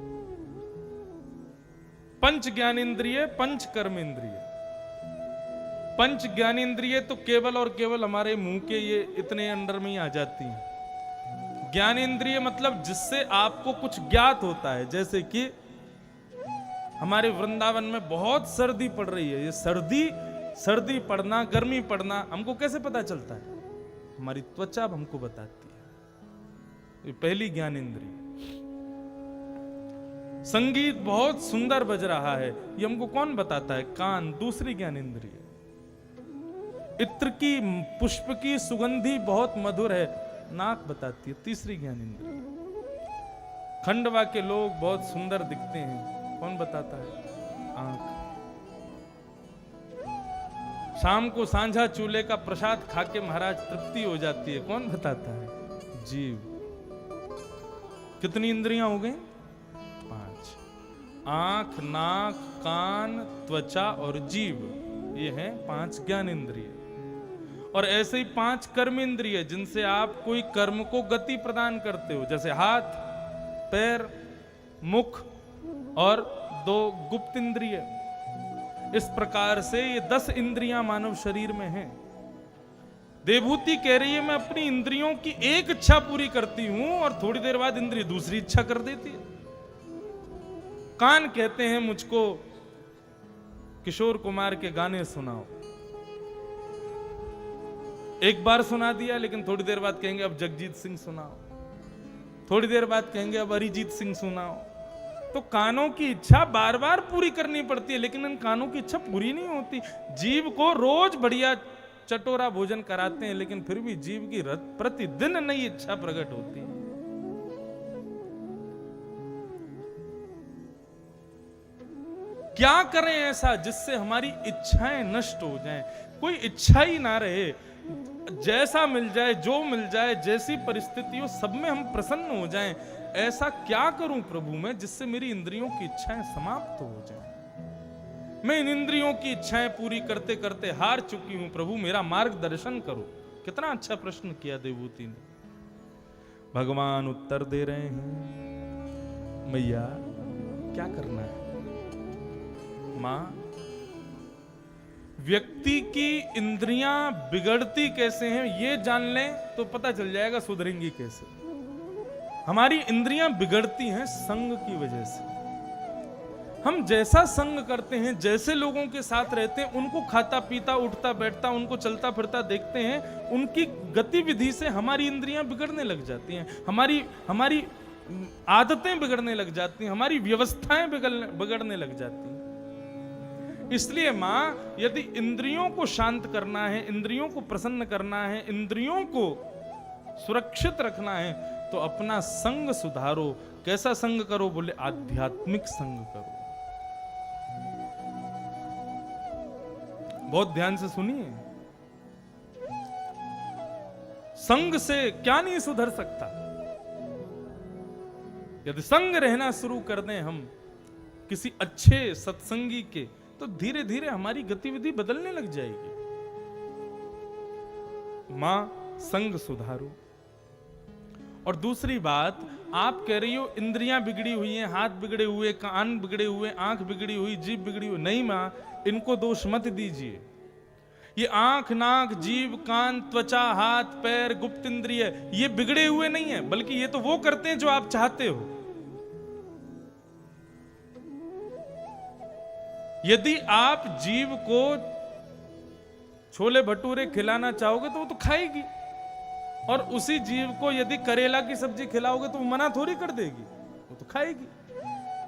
S1: पंच ज्ञानेंद्रिय, पंच कर्म इंद्रिय। पंच ज्ञानेंद्रिय तो केवल और केवल हमारे मुंह के ये इतने अंडर में ही आ जाती हैं। ज्ञानेंद्रिय मतलब जिससे आपको कुछ ज्ञात होता है, जैसे कि हमारे वृंदावन में बहुत सर्दी पड़ रही है। ये सर्दी पड़ना, गर्मी पड़ना हमको कैसे पता चलता है? हमारी त्वचा हमको बताती है। ये पहली ज्ञानेंद्रिय। संगीत बहुत सुंदर बज रहा है, ये हमको कौन बताता है? कान, दूसरी ज्ञानेंद्रिय। इत्र की, पुष्प की सुगंधी बहुत मधुर है, नाक बताती है, तीसरी ज्ञानेंद्रिय। खंडवा के लोग बहुत सुंदर दिखते हैं, कौन बताता है? आंख। शाम को सांझा चूल्हे का प्रसाद खा के महाराज तृप्ति हो जाती है, कौन बताता है? जीव। कितनी इंद्रियां हो गई? 5। आंख, नाक, कान, त्वचा और जीव, ये हैं 5 ज्ञानेंद्रिय। और ऐसे ही 5 कर्म इंद्रिय, जिनसे आप कोई कर्म को गति प्रदान करते हो, जैसे हाथ, पैर, मुख और 2 गुप्त इंद्रिय। इस प्रकार से ये 10 इंद्रियां मानव शरीर में हैं। देवभूति कह रही है, मैं अपनी इंद्रियों की एक इच्छा पूरी करती हूं और थोड़ी देर बाद इंद्रिय दूसरी इच्छा कर देती है। कान कहते हैं मुझको किशोर कुमार के गाने सुनाओ। एक बार सुना दिया, लेकिन थोड़ी देर बाद कहेंगे अब जगजीत सिंह सुनाओ, थोड़ी देर बाद कहेंगे अब अरिजीत सिंह सुनाओ। तो कानों की इच्छा बार बार पूरी करनी पड़ती है, लेकिन इन कानों की इच्छा पूरी नहीं होती। जीव को रोज बढ़िया चटोरा भोजन कराते हैं, लेकिन फिर भी जीव की प्रतिदिन नई इच्छा प्रकट होती है। क्या करें ऐसा जिससे हमारी इच्छाएं नष्ट हो जाएं, कोई इच्छा ही ना रहे, जैसा मिल जाए, जो मिल जाए, जैसी परिस्थिति हो, सब में हम प्रसन्न हो जाएं। ऐसा क्या करूं प्रभु मैं जिससे मेरी इंद्रियों की इच्छाएं समाप्त हो जाएं। मैं इन इंद्रियों की इच्छाएं पूरी करते करते हार चुकी हूं प्रभु, मेरा मार्गदर्शन करो। कितना अच्छा प्रश्न किया देवहूति ने। भगवान उत्तर दे रहे हैं, मैया क्या करना है? मां, व्यक्ति की इंद्रियां बिगड़ती कैसे हैं ये जान लें तो पता चल जाएगा सुधरेंगी कैसे। हमारी इंद्रियां बिगड़ती हैं संग की वजह से। हम जैसा संग करते हैं, जैसे लोगों के साथ रहते हैं, उनको खाता पीता उठता बैठता, उनको चलता फिरता देखते हैं, उनकी गतिविधि से हमारी इंद्रियां बिगड़ने लग जाती हैं, हमारी आदतें बिगड़ने लग जाती हैं, हमारी व्यवस्थाएं बिगड़ने लग जाती हैं। इसलिए मां, यदि इंद्रियों को शांत करना है, इंद्रियों को प्रसन्न करना है, इंद्रियों को सुरक्षित रखना है, तो अपना संग सुधारो। कैसा संग करो? बोले आध्यात्मिक संग करो। बहुत ध्यान से सुनिए। संग से क्या नहीं सुधर सकता। यदि संग रहना शुरू कर दें हम किसी अच्छे सत्संगी के, तो धीरे धीरे हमारी गतिविधि बदलने लग जाएगी। मां, संग सुधारो। और दूसरी बात, आप कह रही हो इंद्रियां बिगड़ी हुई हैं, हाथ बिगड़े हुए, कान बिगड़े हुए, आंख बिगड़ी हुई, जीभ बिगड़ी हुई। नहीं मां, इनको दोष मत दीजिए। ये आंख, नाक, जीभ, कान, त्वचा, हाथ, पैर, गुप्त इंद्रिय, ये बिगड़े हुए नहीं है, बल्कि ये तो वो करते हैं जो आप चाहते हो। यदि आप जीव को छोले भटूरे खिलाना चाहोगे तो वो तो खाएगी, और उसी जीव को यदि करेला की सब्जी खिलाओगे तो वो मना थोड़ी कर देगी, वो तो खाएगी।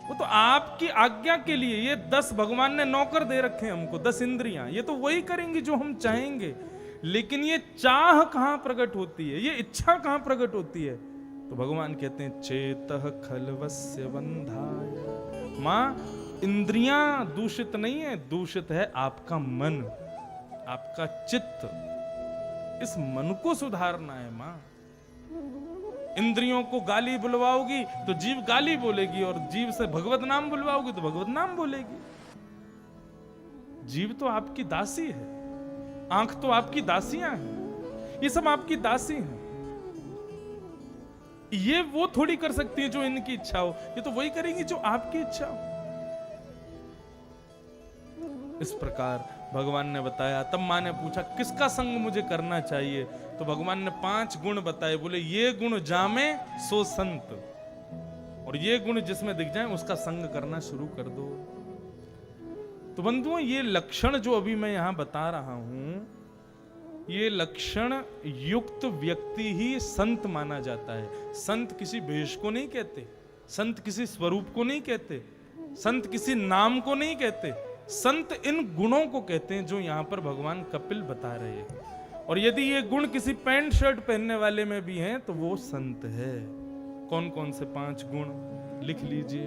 S1: वो तो आपकी आज्ञा के लिए। ये 10 भगवान ने नौकर दे रखे हैं हमको, 10 इंद्रियां, ये तो वही करेंगी जो हम चाहेंगे। लेकिन ये चाह कहां प्रकट होती है, ये इच्छा कहां प्रकट होती है? तो भगवान कहते हैं चेतः खलवस्य बंधाय। मां, इंद्रियां दूषित नहीं है, दूषित है आपका मन, आपका चित्त। इस मन को सुधारना है मां। इंद्रियों को गाली बुलवाओगी तो जीव गाली बोलेगी, और जीव से भगवत नाम बुलवाओगी तो भगवत नाम बोलेगी। जीव तो आपकी दासी है, आंख तो आपकी दासियां हैं, ये सब आपकी दासी हैं। ये वो थोड़ी कर सकती है जो इनकी इच्छा हो, ये तो वही करेंगी जो आपकी इच्छा हो। इस प्रकार भगवान ने बताया। तब मां ने पूछा किसका संग मुझे करना चाहिए? तो भगवान ने 5 गुण बताए। बोले ये गुण जामे सो संत, और ये गुण जिसमें दिख जाए उसका संग करना शुरू कर दो। तो बंधुओं, ये लक्षण जो अभी मैं यहां बता रहा हूं, ये लक्षण युक्त व्यक्ति ही संत माना जाता है। संत किसी भेष को नहीं कहते, संत किसी स्वरूप को नहीं कहते, संत किसी नाम को नहीं कहते। संत इन गुणों को कहते हैं जो यहां पर भगवान कपिल बता रहे हैं। और यदि ये गुण किसी पैंट शर्ट पहनने वाले में भी हैं तो वो संत है। कौन कौन से 5 गुण लिख लीजिए।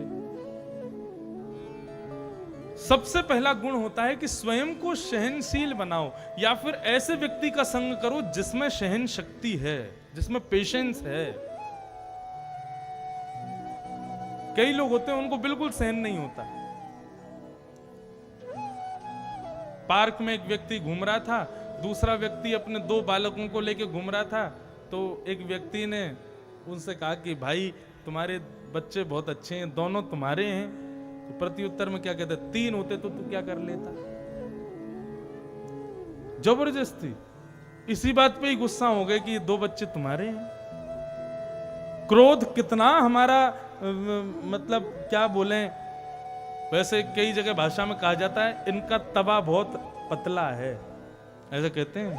S1: सबसे पहला गुण होता है कि स्वयं को सहनशील बनाओ, या फिर ऐसे व्यक्ति का संग करो जिसमें सहन शक्ति है, जिसमें पेशेंस है। कई लोग होते हैं उनको बिल्कुल सहन नहीं होता। पार्क में एक व्यक्ति घूम रहा था, दूसरा व्यक्ति अपने 2 बालकों को लेकर घूम रहा था। तो एक व्यक्ति ने उनसे कहा कि भाई तुम्हारे बच्चे बहुत अच्छे हैं, दोनों तुम्हारे हैं। तो प्रत्युत्तर में क्या कहते, 3 होते तो तू क्या कर लेता। जबरदस्ती इसी बात पे ही गुस्सा हो गए कि 2 बच्चे तुम्हारे हैं। क्रोध कितना हमारा मतलब क्या बोले, वैसे कई जगह भाषा में कहा जाता है इनका तवा बहुत पतला है, ऐसा कहते हैं?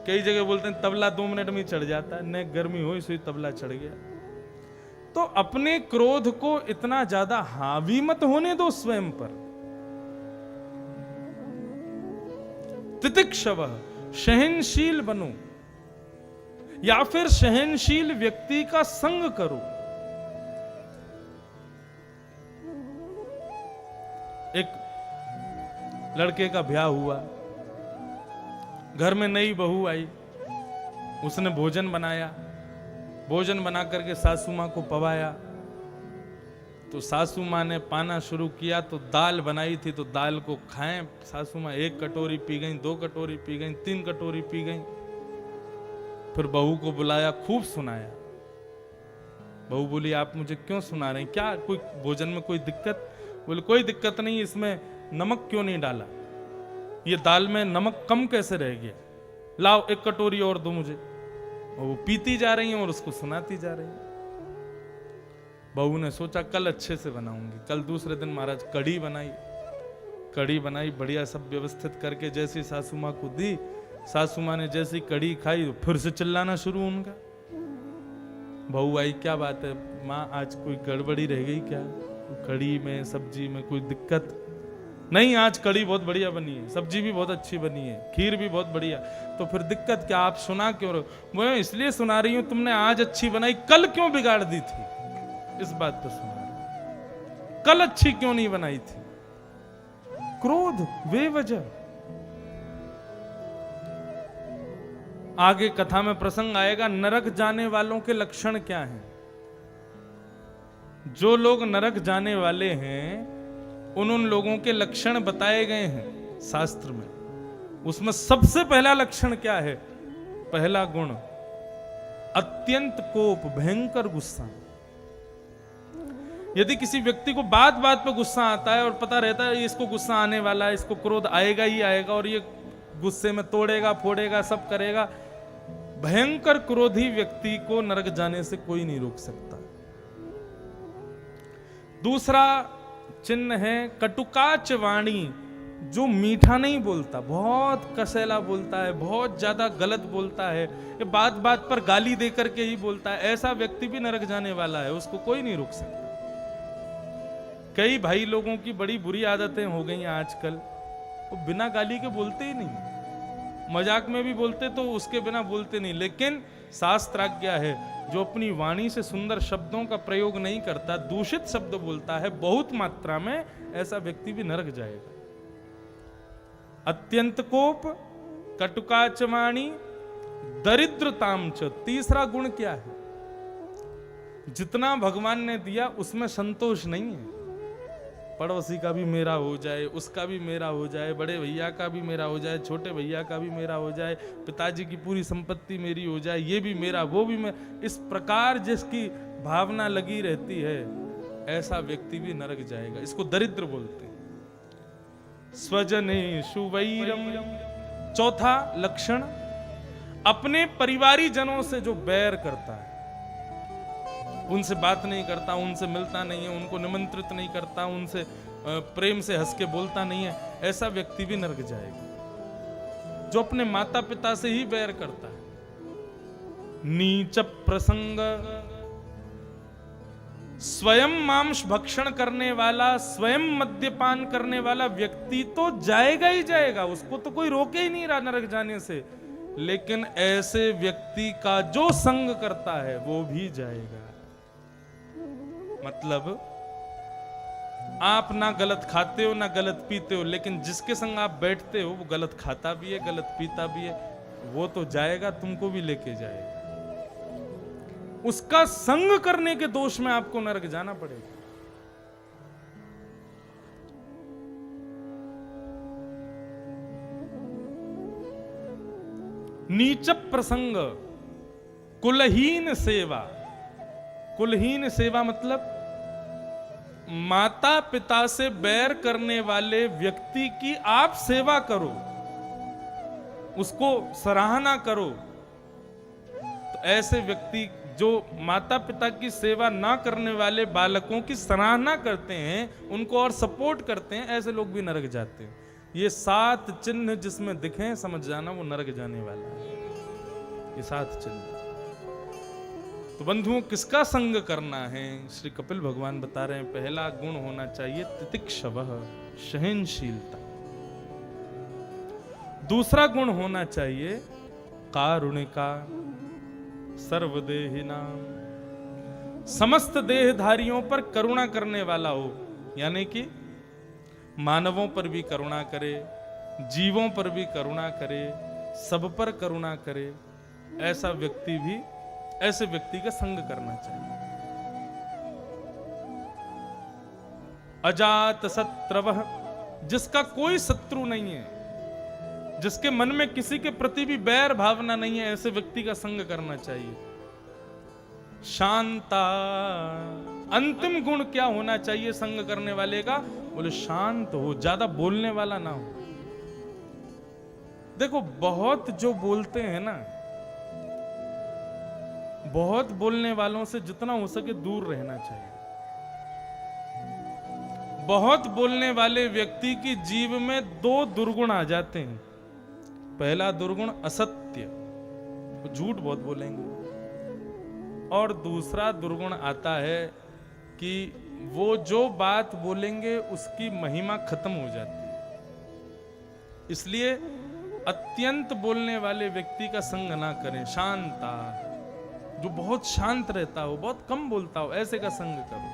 S1: कई जगह बोलते हैं तबला 2 मिनट में चढ़ जाता है, न गर्मी हो इसलिए तबला चढ़ गया। तो अपने क्रोध को इतना ज्यादा हावी मत होने दो स्वयं पर। तितिक्षव, सहनशील बनो, या फिर सहनशील व्यक्ति का संग करो। एक लड़के का ब्याह हुआ, घर में नई बहू आई, उसने भोजन बनाया, भोजन बना करके सासू माँ को पवाया। तो सासू माँ ने पाना शुरू किया, तो दाल बनाई थी तो दाल को खाएं सासू माँ। 1 कटोरी पी गई, 2 कटोरी पी गई, 3 कटोरी पी गई। फिर बहू को बुलाया, खूब सुनाया। बहू बोली आप मुझे क्यों सुना रहे हैं, क्या कोई भोजन में कोई दिक्कत? बोले कोई दिक्कत नहीं, इसमें नमक क्यों नहीं डाला, ये दाल में नमक कम कैसे रह गया, लाओ 1 कटोरी और दो मुझे। और वो पीती जा रही हैं और उसको सुनाती जा रही हैं। बहू ने सोचा कल अच्छे से बनाऊंगी। कल दूसरे दिन महाराज कढ़ी बनाई बढ़िया, सब व्यवस्थित करके जैसी सासू माँ को दी। सासू माँ ने जैसी कढ़ी खाई तो फिर से चिल्लाना शुरू उनका। बहू आई, क्या बात है माँ, आज कोई गड़बड़ी रह गई क्या, कढ़ी में सब्जी में कोई दिक्कत? नहीं, आज कढ़ी बहुत बढ़िया बनी है, सब्जी भी बहुत अच्छी बनी है, खीर भी बहुत बढ़िया। तो फिर दिक्कत क्या, आप सुना क्यों रहे हो? मैं इसलिए सुना रही हूं, तुमने आज अच्छी बनाई, कल क्यों बिगाड़ दी थी, इस बात पर सुना रही। कल अच्छी क्यों नहीं बनाई थी? क्रोध बेवजह। आगे कथा में प्रसंग आएगा, नरक जाने वालों के लक्षण क्या हैं। जो लोग नरक जाने वाले हैं उन लोगों के लक्षण बताए गए हैं शास्त्र में। उसमें सबसे पहला लक्षण क्या है? पहला गुण अत्यंत कोप, भयंकर गुस्सा। यदि किसी व्यक्ति को बात बात पे गुस्सा आता है और पता रहता है इसको गुस्सा आने वाला है, इसको क्रोध आएगा ही आएगा और ये गुस्से में तोड़ेगा फोड़ेगा सब करेगा, भयंकर क्रोधी व्यक्ति को नरक जाने से कोई नहीं रोक सकता। दूसरा चिन्ह है कटुकाच वाणी, जो मीठा नहीं बोलता, बहुत कसैला बोलता है, बहुत ज्यादा गलत बोलता है, ये बात बात पर गाली दे करके ही बोलता है, ऐसा व्यक्ति भी नरक जाने वाला है, उसको कोई नहीं रोक सकता। कई भाई लोगों की बड़ी बुरी आदतें हो गई आजकल, वो बिना गाली के बोलते ही नहीं, मजाक में भी बोलते तो उसके बिना बोलते नहीं। लेकिन शास्त्राज्ञा है, जो अपनी वाणी से सुंदर शब्दों का प्रयोग नहीं करता, दूषित शब्द बोलता है बहुत मात्रा में, ऐसा व्यक्ति भी नरक जाएगा। अत्यंत कोप, कटुकाच वाणी, दरिद्रताम च। तीसरा गुण क्या है? जितना भगवान ने दिया उसमें संतोष नहीं है। पड़ोसी का भी मेरा हो जाए, उसका भी मेरा हो जाए, बड़े भैया का भी मेरा हो जाए, छोटे भैया का भी मेरा हो जाए, पिताजी की पूरी संपत्ति मेरी हो जाए, ये भी मेरा वो भी मैं, इस प्रकार जिसकी भावना लगी रहती है, ऐसा व्यक्ति भी नरक जाएगा। इसको दरिद्र बोलते हैं। स्वजनेषु वैरम। चौथा लक्षण, अपने परिवारी जनों से जो बैर करता है, उनसे बात नहीं करता, उनसे मिलता नहीं है, उनको निमंत्रित नहीं करता, उनसे प्रेम से हंस के बोलता नहीं है, ऐसा व्यक्ति भी नरक जाएगा। जो अपने माता पिता से ही बैर करता है। नीच प्रसंग, स्वयं मांस भक्षण करने वाला, स्वयं मद्यपान करने वाला व्यक्ति तो जाएगा ही जाएगा, उसको तो कोई रोके ही नहीं रहा नरक जाने से। लेकिन ऐसे व्यक्ति का जो संग करता है वो भी जाएगा। मतलब आप ना गलत खाते हो ना गलत पीते हो, लेकिन जिसके संग आप बैठते हो वो गलत खाता भी है, गलत पीता भी है, वो तो जाएगा, तुमको भी लेके जाएगा। उसका संग करने के दोष में आपको नरक जाना पड़ेगा। नीच प्रसंग, कुलहीन सेवा। कुलहीन सेवा मतलब माता पिता से बैर करने वाले व्यक्ति की आप सेवा करो, उसको सराहना करो। तो ऐसे व्यक्ति जो माता पिता की सेवा ना करने वाले बालकों की सराहना करते हैं, उनको और सपोर्ट करते हैं, ऐसे लोग भी नरक जाते हैं। ये 7 चिन्ह जिसमें दिखे समझ जाना वो नरक जाने वाला है। ये 7 चिन्ह। तो बंधुओं, किसका संग करना है? श्री कपिल भगवान बता रहे हैं, पहला गुण होना चाहिए तितिक्षवः, सहनशीलता। दूसरा गुण होना चाहिए कारुणिका, सर्वदेहिनां, समस्त देहधारियों पर करुणा करने वाला हो, यानी कि मानवों पर भी करुणा करे, जीवों पर भी करुणा करे, सब पर करुणा करे, ऐसा व्यक्ति भी ऐसे व्यक्ति का संग करना चाहिए। अजात शत्रवः, जिसका कोई शत्रु नहीं है, जिसके मन में किसी के प्रति भी बैर भावना नहीं है, ऐसे व्यक्ति का संग करना चाहिए। शांता, अंतिम गुण क्या होना चाहिए संग करने वाले का? बोले शांत हो, ज्यादा बोलने वाला ना हो। देखो बहुत जो बोलते हैं ना, बहुत बोलने वालों से जितना हो सके दूर रहना चाहिए। बहुत बोलने वाले व्यक्ति की जीव में दो दुर्गुण आ जाते हैं। पहला दुर्गुण असत्य, झूठ बहुत बोलेंगे, और दूसरा दुर्गुण आता है कि वो जो बात बोलेंगे उसकी महिमा खत्म हो जाती है। इसलिए अत्यंत बोलने वाले व्यक्ति का संग ना करें। शांता, जो बहुत शांत रहता हो, बहुत कम बोलता हो, ऐसे का संग करो।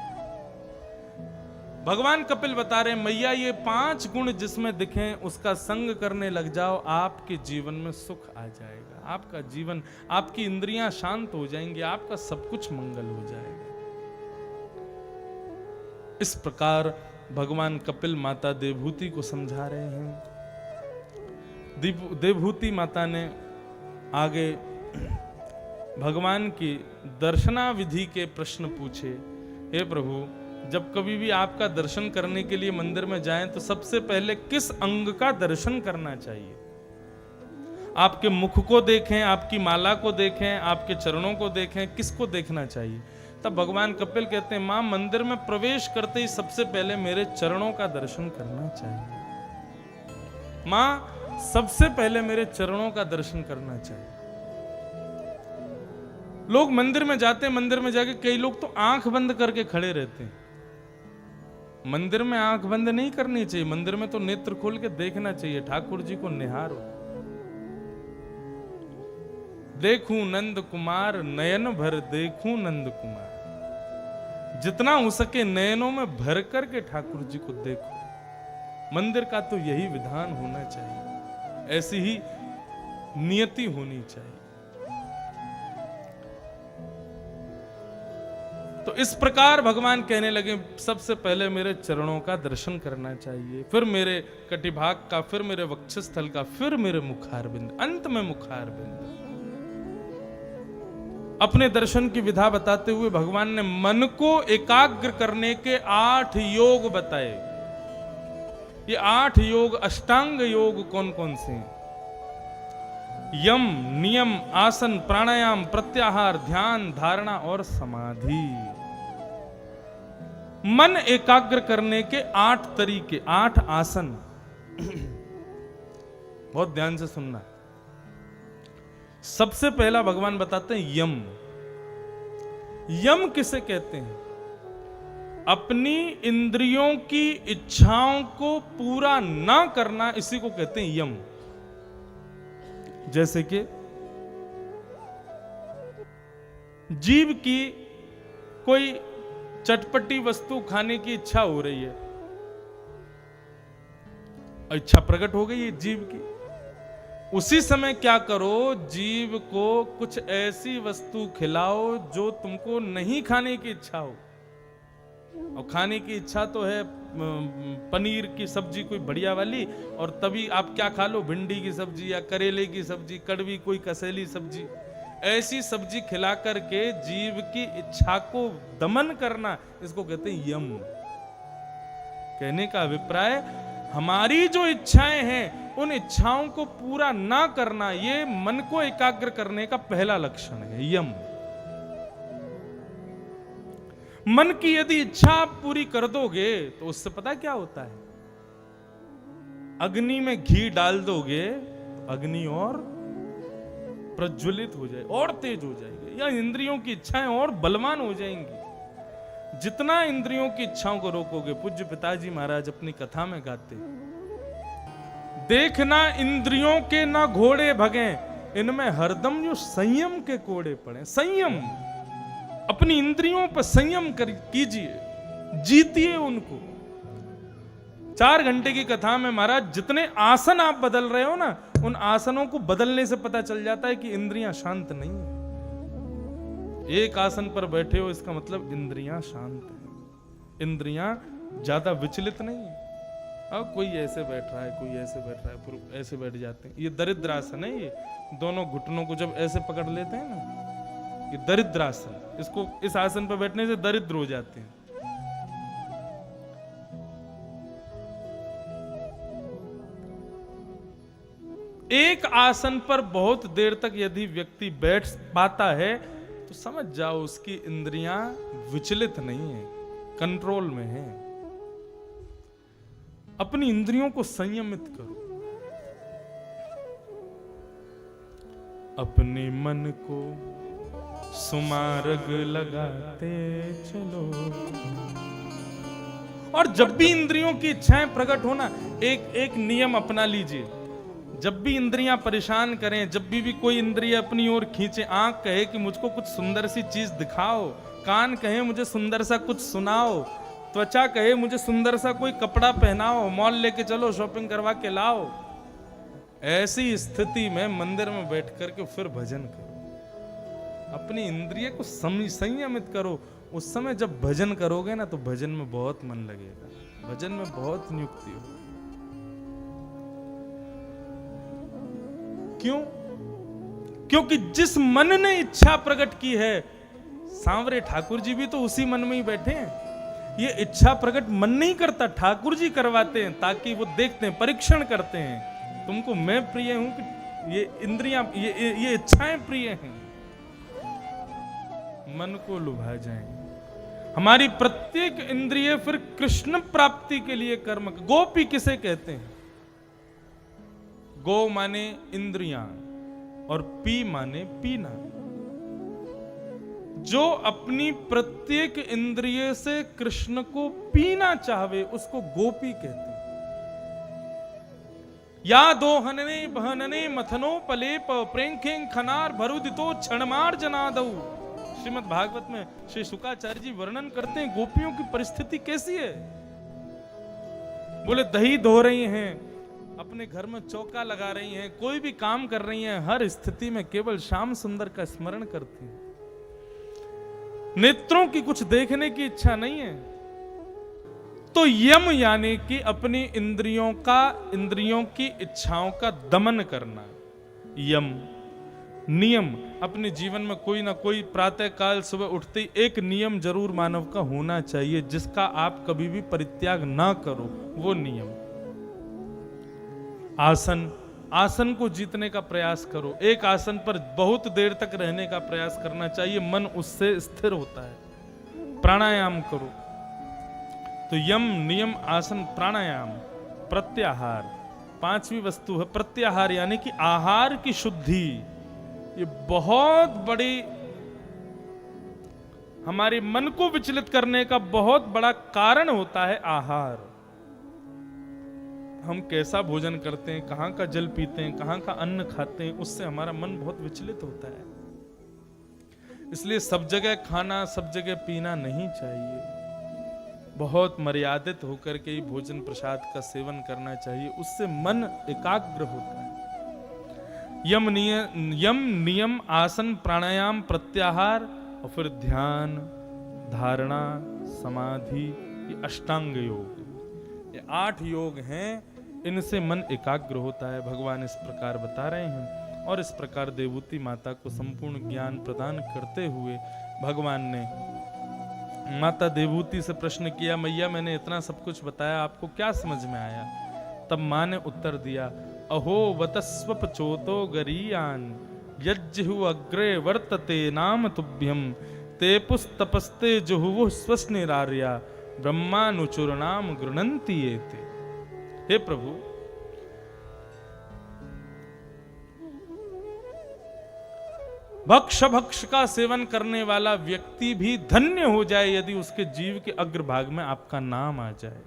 S1: भगवान कपिल बता रहे मैया ये 5 गुण जिसमें दिखें उसका संग करने लग जाओ, आपके जीवन में सुख आ जाएगा, आपका जीवन, आपकी इंद्रियां शांत हो जाएंगी, आपका सब कुछ मंगल हो जाएगा। इस प्रकार भगवान कपिल माता देवहूति को समझा रहे हैं। देवहूति माता ने आगे भगवान की दर्शना विधि के प्रश्न पूछे। हे प्रभु, जब कभी भी आपका दर्शन करने के लिए मंदिर में जाएं तो सबसे पहले किस अंग का दर्शन करना चाहिए? आपके मुख को देखें, आपकी माला को देखें, आपके चरणों को देखें, किसको देखना चाहिए? तब भगवान कपिल कहते हैं मां, मंदिर में प्रवेश करते ही सबसे पहले मेरे चरणों का दर्शन करना चाहिए। मां, सबसे पहले मेरे चरणों का दर्शन करना चाहिए। लोग मंदिर में जाते हैं, मंदिर में जाके कई लोग तो आंख बंद करके खड़े रहते हैं। मंदिर में आंख बंद नहीं करनी चाहिए, मंदिर में तो नेत्र खोल के देखना चाहिए। ठाकुर जी को निहारो, देखूं नंद कुमार नयन भर, देखूं नंद कुमार। जितना हो सके नयनों में भर करके ठाकुर जी को देखो। मंदिर का तो यही विधान होना चाहिए, ऐसी ही नियति होनी चाहिए। तो इस प्रकार भगवान कहने लगे सबसे पहले मेरे चरणों का दर्शन करना चाहिए, फिर मेरे कटिभाग का, फिर मेरे वक्षस्थल का, फिर मेरे मुखारबिंद, अंत में मुखारबिंद। अपने दर्शन की विधा बताते हुए भगवान ने मन को एकाग्र करने के 8 योग बताए। ये 8 योग, अष्टांग योग कौन कौन से हैं? यम, नियम, आसन, प्राणायाम, प्रत्याहार, ध्यान, धारणा और समाधि। मन एकाग्र करने के 8 तरीके, 8 आसन। बहुत ध्यान से सुनना। सबसे पहला भगवान बताते हैं यम। यम किसे कहते हैं? अपनी इंद्रियों की इच्छाओं को पूरा ना करना, इसी को कहते हैं यम। जैसे कि जीव की कोई चटपटी वस्तु खाने की इच्छा हो रही है, इच्छा प्रकट हो गई है जीव की। उसी समय क्या करो, जीव को कुछ ऐसी वस्तु खिलाओ जो तुमको नहीं खाने की इच्छा हो। और खाने की इच्छा तो है पनीर की सब्जी कोई बढ़िया वाली, और तभी आप क्या खा लो, भिंडी की सब्जी या करेले की सब्जी, कड़वी कोई कसेली सब्जी। ऐसी सब्जी खिला करके जीव की इच्छा को दमन करना, इसको कहते हैं यम। कहने का अभिप्राय, हमारी जो इच्छाएं हैं उन इच्छाओं को पूरा ना करना, ये मन को एकाग्र करने का पहला लक्षण है, यम। मन की यदि इच्छा आप पूरी कर दोगे तो उससे पता क्या होता है? अग्नि में घी डाल दोगे तो अग्नि और प्रज्वलित हो जाए, और तेज हो जाएगी, या इंद्रियों की इच्छाएं और बलवान हो जाएंगी। जितना इंद्रियों की इच्छाओं को रोकोगे, पूज्य पिताजी महाराज अपनी कथा में गाते, देखना इंद्रियों के ना घोड़े भगे, इनमें हरदम जो संयम के कोड़े पड़े। संयम, अपनी इंद्रियों पर संयम कीजिए, जीतिए उनको। 4 घंटे की कथा में महाराज जितने आसन आप बदल रहे हो ना, उन आसनों को बदलने से पता चल जाता है कि इंद्रियां शांत नहीं है। एक आसन पर बैठे हो इसका मतलब इंद्रियां शांत हैं, इंद्रियां ज्यादा विचलित नहीं है। अब कोई ऐसे बैठ रहा है, कोई ऐसे बैठ रहा है, फिर ऐसे बैठ जाते हैं, ये दरिद्रासन है। ये दोनों घुटनों को जब ऐसे पकड़ लेते हैं ना, ये दरिद्रासन। इसको, इस आसन पर बैठने से दरिद्र हो जाते हैं। एक आसन पर बहुत देर तक यदि व्यक्ति बैठ पाता है तो समझ जाओ उसकी इंद्रियां विचलित नहीं है, कंट्रोल में है। अपनी इंद्रियों को संयमित करो, अपने मन को सुमार्ग लगाते चलो। और जब भी इंद्रियों की इच्छाएं प्रकट होना, एक नियम अपना लीजिए। जब भी इंद्रियां परेशान करें, जब भी कोई इंद्रिय अपनी ओर खींचे, आंख कहे कि मुझको कुछ सुंदर सी चीज दिखाओ, कान कहे मुझे सुंदर सा कुछ सुनाओ, त्वचा कहे मुझे सुंदर सा कोई कपड़ा पहनाओ, मॉल लेके चलो, शॉपिंग करवा के लाओ, ऐसी स्थिति में मंदिर में बैठ करके फिर भजन करो। अपनी इंद्रिय को संयमित करो। उस समय जब भजन करोगे ना तो भजन में बहुत मन लगेगा, भजन में बहुत नियुक्ति हो। क्यों? क्योंकि जिस मन ने इच्छा प्रकट की है, सांवरे ठाकुर जी भी तो उसी मन में ही बैठे हैं। ये इच्छा प्रकट मन नहीं करता, ठाकुर जी करवाते हैं, ताकि वो देखते हैं, परीक्षण करते हैं, तुमको मैं प्रिय हूं कि ये इंद्रियां, ये इच्छाएं प्रिय हैं। मन को लुभा जाएं। हमारी प्रत्येक इंद्रिय फिर कृष्ण प्राप्ति के लिए कर्म। गोपी किसे कहते हैं? गो माने इंद्रियां और पी माने पीना। जो अपनी प्रत्येक इंद्रिय से कृष्ण को पीना चाहवे उसको गोपी कहते हैं। या दोहनने बहनने मथनोपलेप प्रेंखें खनार भरुदितो क्षणमार जनादऊ। श्रीमद् भागवत में श्री शुकाचार्य जी वर्णन करते हैं गोपियों की परिस्थिति कैसी है। बोले दही धो रही हैं, अपने घर में चौका लगा रही हैं, कोई भी काम कर रही हैं, हर स्थिति में केवल श्याम सुंदर का स्मरण करती हैं। नेत्रों की कुछ देखने की इच्छा नहीं है। तो यम यानी कि अपनी इंद्रियों की इच्छाओं का दमन करना। यम नियम, अपने जीवन में कोई ना कोई प्रातः काल सुबह उठते ही एक नियम जरूर मानव का होना चाहिए, जिसका आप कभी भी परित्याग ना करो, वो नियम। आसन को जीतने का प्रयास करो। एक आसन पर बहुत देर तक रहने का प्रयास करना चाहिए, मन उससे स्थिर होता है। प्राणायाम करो। तो यम, नियम, आसन, प्राणायाम, प्रत्याहार, पांचवी वस्तु है प्रत्याहार, यानी कि आहार की शुद्धि। ये बहुत बड़ी, हमारे मन को विचलित करने का बहुत बड़ा कारण होता है आहार। हम कैसा भोजन करते हैं, कहां का जल पीते हैं, कहां का अन्न खाते हैं, उससे हमारा मन बहुत विचलित होता है। इसलिए सब जगह खाना, सब जगह पीना नहीं चाहिए। बहुत मर्यादित होकर के ही भोजन प्रसाद का सेवन करना चाहिए, उससे मन एकाग्र होता है। यम नियम, आसन, प्राणायाम, प्रत्याहार और फिर ध्यान, धारणा, समाधि, ये अष्टांग योग, ये 8 योग हैं। इनसे मन एकाग्र होता है, भगवान इस प्रकार बता रहे हैं। और इस प्रकार देवहूति माता को संपूर्ण ज्ञान प्रदान करते हुए भगवान ने माता देवहूति से प्रश्न किया, मैया मैंने इतना सब कुछ बताया, आपको क्या समझ में आया? तब मां ने उत्तर दिया, अहो वतस्वप चोतो गरीयान यज्जहु अग्रे वर्तते नाम तुभ्यम ते पुस्तपस्ते जुहुः स्वस्निरार्या ब्रह्मानुचुरनाम गृणन्ति एते। हे प्रभु, भक्ष का सेवन करने वाला व्यक्ति भी धन्य हो जाए यदि उसके जीव के अग्रभाग में आपका नाम आ जाए।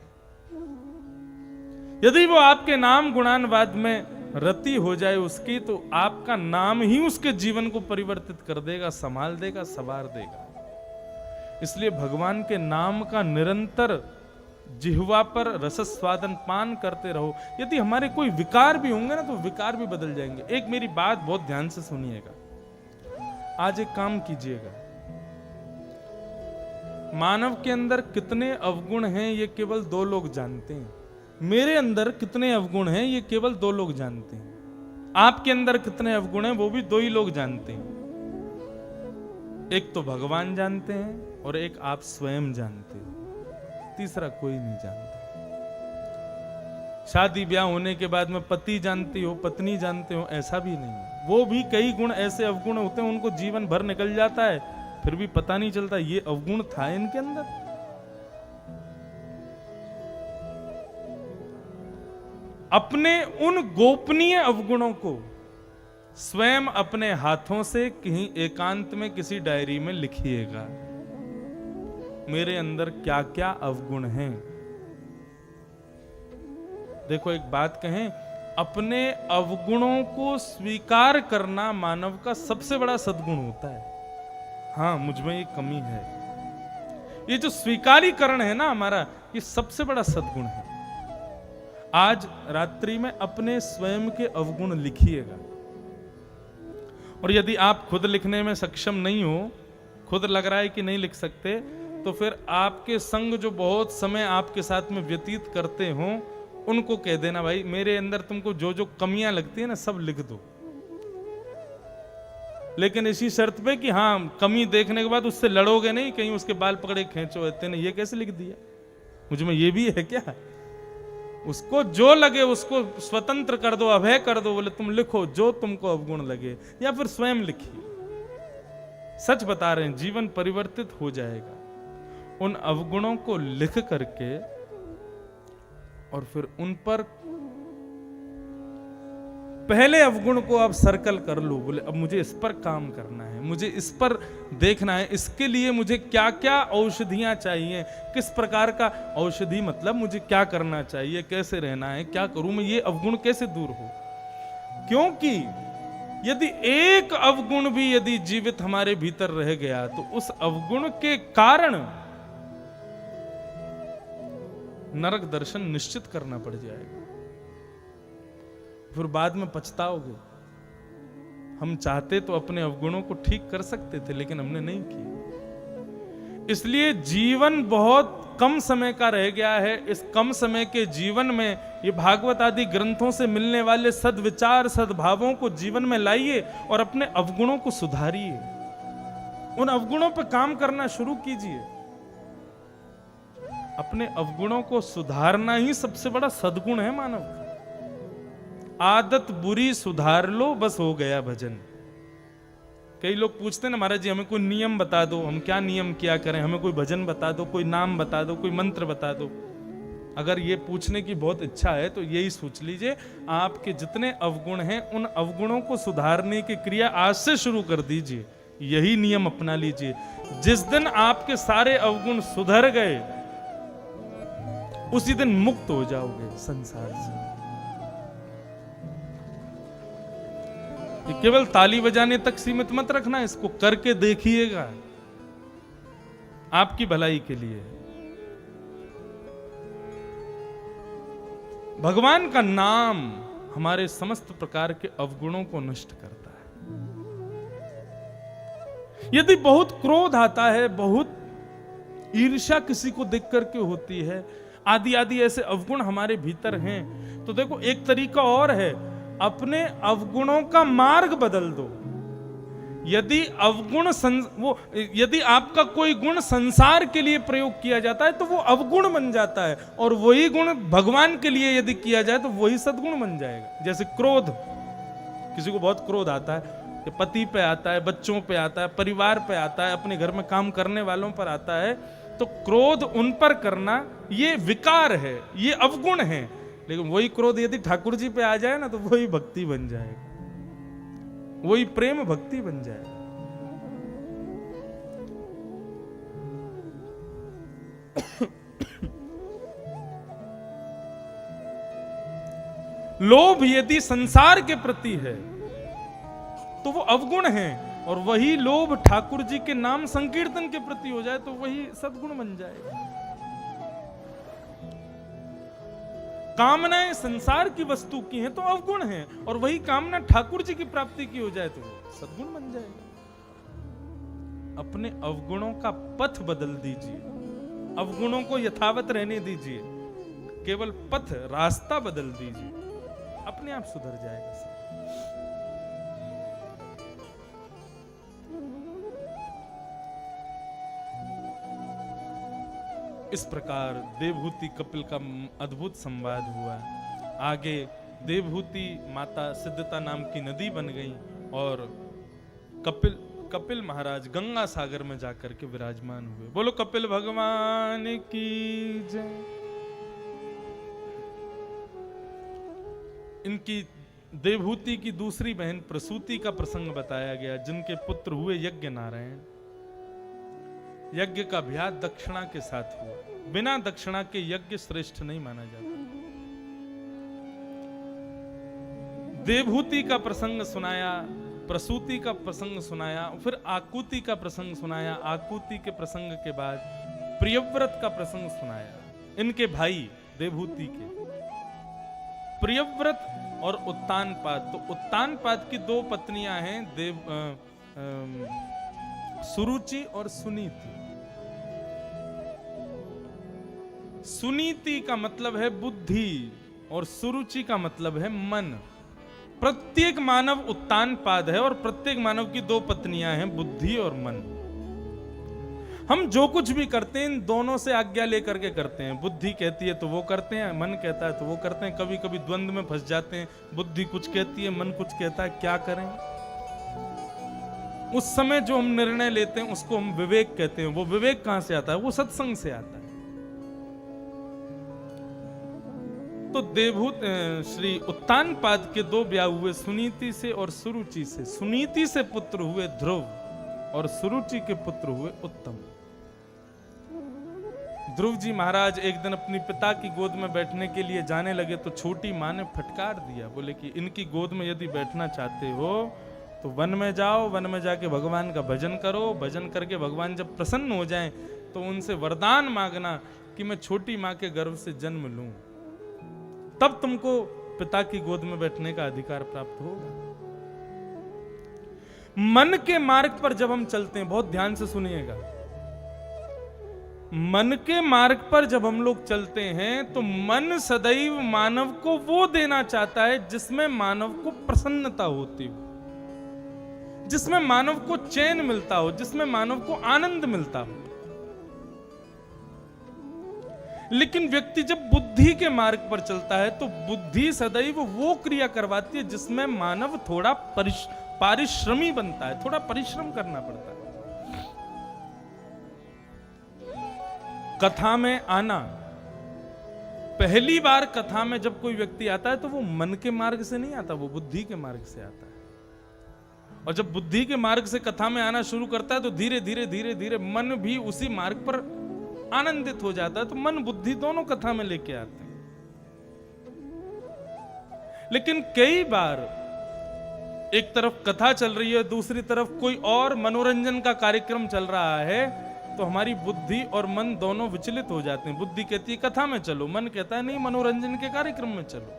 S1: यदि वो आपके नाम गुणानवाद में रति हो जाए उसकी, तो आपका नाम ही उसके जीवन को परिवर्तित कर देगा, संभाल देगा, संवार देगा। इसलिए भगवान के नाम का निरंतर जिह्वा पर रसस्वादन पान करते रहो। यदि हमारे कोई विकार भी होंगे ना, तो विकार भी बदल जाएंगे। एक मेरी बात बहुत ध्यान से सुनिएगा। आज एक काम कीजिएगा, मानव के अंदर कितने अवगुण हैं ये केवल 2 लोग जानते हैं। मेरे अंदर कितने अवगुण हैं ये केवल 2 लोग जानते हैं। आपके अंदर कितने अवगुण हैं वो भी 2 ही लोग जानते हैं। एक तो भगवान जानते हैं और एक आप स्वयं जानते हैं, तीसरा कोई नहीं जानता। शादी ब्याह होने के बाद में पति जानती हो, पत्नी जानते हो, ऐसा भी नहीं है। वो भी कई गुण ऐसे अवगुण होते हैं उनको जीवन भर निकल जाता है, फिर भी पता नहीं चलता ये अवगुण था इनके अंदर। अपने उन गोपनीय अवगुणों को स्वयं अपने हाथों से कहीं एकांत में किसी डायरी में लिखिएगा। मेरे अंदर क्या क्या अवगुण हैं। देखो एक बात कहें, अपने अवगुणों को स्वीकार करना मानव का सबसे बड़ा सद्गुण होता है। हाँ, मुझ में ये कमी है, ये जो स्वीकारीकरण है ना हमारा, ये सबसे बड़ा सद्गुण है। आज रात्रि में अपने स्वयं के अवगुण लिखिएगा, और यदि आप खुद लिखने में सक्षम नहीं हो, खुद लग रहा है कि नहीं लिख सकते, तो फिर आपके संग जो बहुत समय आपके साथ में व्यतीत करते हो उनको कह देना, भाई मेरे अंदर तुमको जो जो कमियां लगती है ना सब लिख दो, लेकिन इसी शर्त पे कि हाँ, कमी देखने के बाद उससे लड़ोगे नहीं, कहीं उसके बाल पकड़े खींचो, इतने ये कैसे लिख दिया, मुझ में ये भी है क्या। उसको जो लगे उसको स्वतंत्र कर दो, अभय कर दो, बोले तुम लिखो जो तुमको अवगुण लगे, या फिर स्वयं लिखिए। सच बता रहे हैं, जीवन परिवर्तित हो जाएगा। उन अवगुणों को लिख करके और फिर उन पर पहले अवगुण को आप सर्कल कर लो, बोले अब मुझे इस पर काम करना है, मुझे इस पर देखना है, इसके लिए मुझे क्या क्या औषधियां चाहिए, किस प्रकार का औषधि मतलब मुझे क्या करना चाहिए, कैसे रहना है, क्या करूं मैं, ये अवगुण कैसे दूर हो। क्योंकि यदि एक अवगुण भी यदि जीवित हमारे भीतर रह गया तो उस अवगुण के कारण नरक दर्शन निश्चित करना पड़ जाएगा, फिर बाद में पछताओगे। हम चाहते तो अपने अवगुणों को ठीक कर सकते थे, लेकिन हमने नहीं किया। इसलिए जीवन बहुत कम समय का रह गया है। इस कम समय के जीवन में ये भागवत आदि ग्रंथों से मिलने वाले सद्विचार, सद्भावों को जीवन में लाइए और अपने अवगुणों को सुधारिए। उन अवगुणों पर काम करना शुरू कीजिए। अपने अवगुणों को सुधारना ही सबसे बड़ा सद्गुण है मानव का। आदत बुरी सुधार लो, बस हो गया भजन। कई लोग पूछते हैं ना, महाराज जी हमें कोई नियम बता दो, हम क्या नियम किया करें, हमें कोई भजन बता दो, कोई नाम बता दो, कोई मंत्र बता दो। अगर ये पूछने की बहुत इच्छा है तो यही सोच लीजिए, आपके जितने अवगुण हैं उन अवगुणों को सुधारने की क्रिया आज से शुरू कर दीजिए। यही नियम अपना लीजिए। जिस दिन आपके सारे अवगुण सुधर गए उसी दिन मुक्त हो जाओगे संसार से। ये केवल ताली बजाने तक सीमित मत रखना, इसको करके देखिएगा, आपकी भलाई के लिए। भगवान का नाम हमारे समस्त प्रकार के अवगुणों को नष्ट करता है। यदि बहुत क्रोध आता है, बहुत ईर्ष्या किसी को देख करके होती है, आदि आदि ऐसे अवगुण हमारे भीतर हैं, तो देखो एक तरीका और है, अपने अवगुणों का मार्ग बदल दो। यदि अवगुण यदि आपका कोई गुण संसार के लिए प्रयोग किया जाता है तो वो अवगुण बन जाता है, और वही गुण भगवान के लिए यदि किया जाए तो वही सद्गुण बन जाएगा। जैसे क्रोध, किसी को बहुत क्रोध आता है, कि पति पे आता है, बच्चों पे आता है, परिवार पे आता है, अपने घर में काम करने वालों पर आता है, तो क्रोध उन पर करना ये विकार है, ये अवगुण है। लेकिन वही क्रोध यदि ठाकुर जी पे आ जाए ना तो वही भक्ति बन जाएगा, वही प्रेम भक्ति बन जाएगा। लोभ यदि संसार के प्रति है तो वो अवगुण है, और वही लोभ ठाकुर जी के नाम संकीर्तन के प्रति हो जाए तो वही सद्गुण बन जाएगा। कामनाएं संसार की वस्तु की हैं तो अवगुण है, और वही कामना ठाकुर जी की प्राप्ति की हो जाए तो सद्गुण बन जाएगा। अपने अवगुणों का पथ बदल दीजिए, अवगुणों को यथावत रहने दीजिए, केवल पथ रास्ता बदल दीजिए, अपने आप सुधर जाएगा सब। इस प्रकार देवहूति कपिल का अद्भुत संवाद हुआ। आगे देवहूति माता सिद्धता नाम की नदी बन गई और कपिल महाराज गंगा सागर में जाकर के विराजमान हुए। बोलो कपिल भगवान की जय। इनकी देवहूति की दूसरी बहन प्रसूति का प्रसंग बताया गया, जिनके पुत्र हुए यज्ञ नारायण। यज्ञ का ब्याह दक्षिणा के साथ हुआ, बिना दक्षिणा के यज्ञ श्रेष्ठ नहीं माना जाता। देवहूति का प्रसंग सुनाया, प्रसूति का प्रसंग सुनाया, फिर आकुति का प्रसंग सुनाया। आकुति के प्रसंग के बाद प्रियव्रत का प्रसंग सुनाया। इनके भाई देवहूति के प्रियव्रत और उत्तानपाद। तो उत्तानपाद की दो पत्नियां हैं, सुरुचि और सुनीति। सुनीति का मतलब है बुद्धि और सुरुचि का मतलब है मन। प्रत्येक मानव उत्तानपाद है और प्रत्येक मानव की दो पत्नियां हैं, बुद्धि और मन। हम जो कुछ भी करते हैं इन दोनों से आज्ञा लेकर के करते हैं। बुद्धि कहती है तो वो करते हैं, मन कहता है तो वो करते हैं। कभी कभी द्वंद्व में फंस जाते हैं, बुद्धि कुछ कहती है, मन कुछ कहता है, क्या करें? उस समय जो हम निर्णय लेते हैं उसको हम विवेक कहते हैं। वो विवेक कहां से आता है? वो सत्संग से आता है। तो देवहूत श्री उत्तानपाद के दो ब्याह हुए, सुनीति से और सुरुचि से। सुनीति से पुत्र हुए ध्रुव और सुरुचि के पुत्र हुए उत्तम। ध्रुव जी महाराज एक दिन अपनी पिता की गोद में बैठने के लिए जाने लगे तो छोटी मां ने फटकार दिया, बोले कि इनकी गोद में यदि बैठना चाहते हो तो वन में जाओ, वन में जाके भगवान का भजन करो। भजन करके भगवान जब प्रसन्न हो जाएं तो उनसे वरदान मांगना कि मैं छोटी मां के गर्भ से जन्म लूं, तब तुमको पिता की गोद में बैठने का अधिकार प्राप्त होगा। मन के मार्ग पर जब हम चलते हैं, बहुत ध्यान से सुनिएगा, मन के मार्ग पर जब हम लोग चलते हैं तो मन सदैव मानव को वो देना चाहता है जिसमें मानव को प्रसन्नता होती हो, जिसमें मानव को चैन मिलता हो, जिसमें मानव को आनंद मिलता हो। लेकिन व्यक्ति जब बुद्धि के मार्ग पर चलता है तो बुद्धि सदैव वो क्रिया करवाती है जिसमें मानव थोड़ा पारिश्रमी बनता है, थोड़ा परिश्रम करना पड़ता है। कथा में आना, पहली बार कथा में जब कोई व्यक्ति आता है तो वो मन के मार्ग से नहीं आता, वो बुद्धि के मार्ग से आता है। और जब बुद्धि के मार्ग से कथा में आना शुरू करता है तो धीरे धीरे धीरे धीरे मन भी उसी मार्ग पर आनंदित हो जाता है। तो मन बुद्धि दोनों कथा में लेके आते हैं। लेकिन कई बार एक तरफ कथा चल रही है, दूसरी तरफ कोई और मनोरंजन का कार्यक्रम चल रहा है, तो हमारी बुद्धि और मन दोनों विचलित हो जाते हैं। बुद्धि कहती है कथा में चलो, मन कहता है नहीं मनोरंजन के कार्यक्रम में चलो।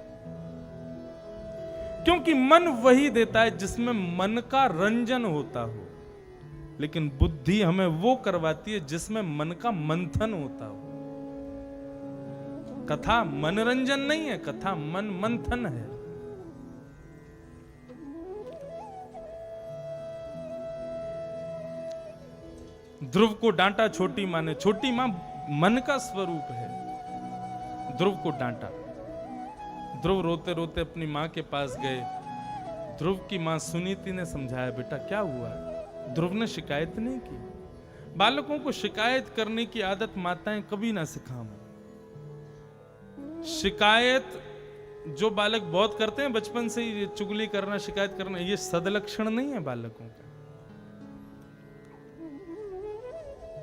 S1: क्योंकि मन वही देता है जिसमें मन का रंजन होता हो, लेकिन बुद्धि हमें वो करवाती है जिसमें मन का मंथन होता हो। कथा मनोरंजन नहीं है, कथा मन मंथन है। ध्रुव को डांटा छोटी मां ने। छोटी मां मन का स्वरूप है। ध्रुव को डांटा। ध्रुव रोते रोते अपनी मां के पास गए। ध्रुव की मां सुनीति ने समझाया, बेटा क्या हुआ? ध्रुव ने शिकायत नहीं की। बालकों को शिकायत करने की आदत माताएं कभी ना सिखाएं। शिकायत जो बालक बहुत करते हैं बचपन से ही, चुगली करना, शिकायत करना, ये सदलक्षण नहीं है बालकों का।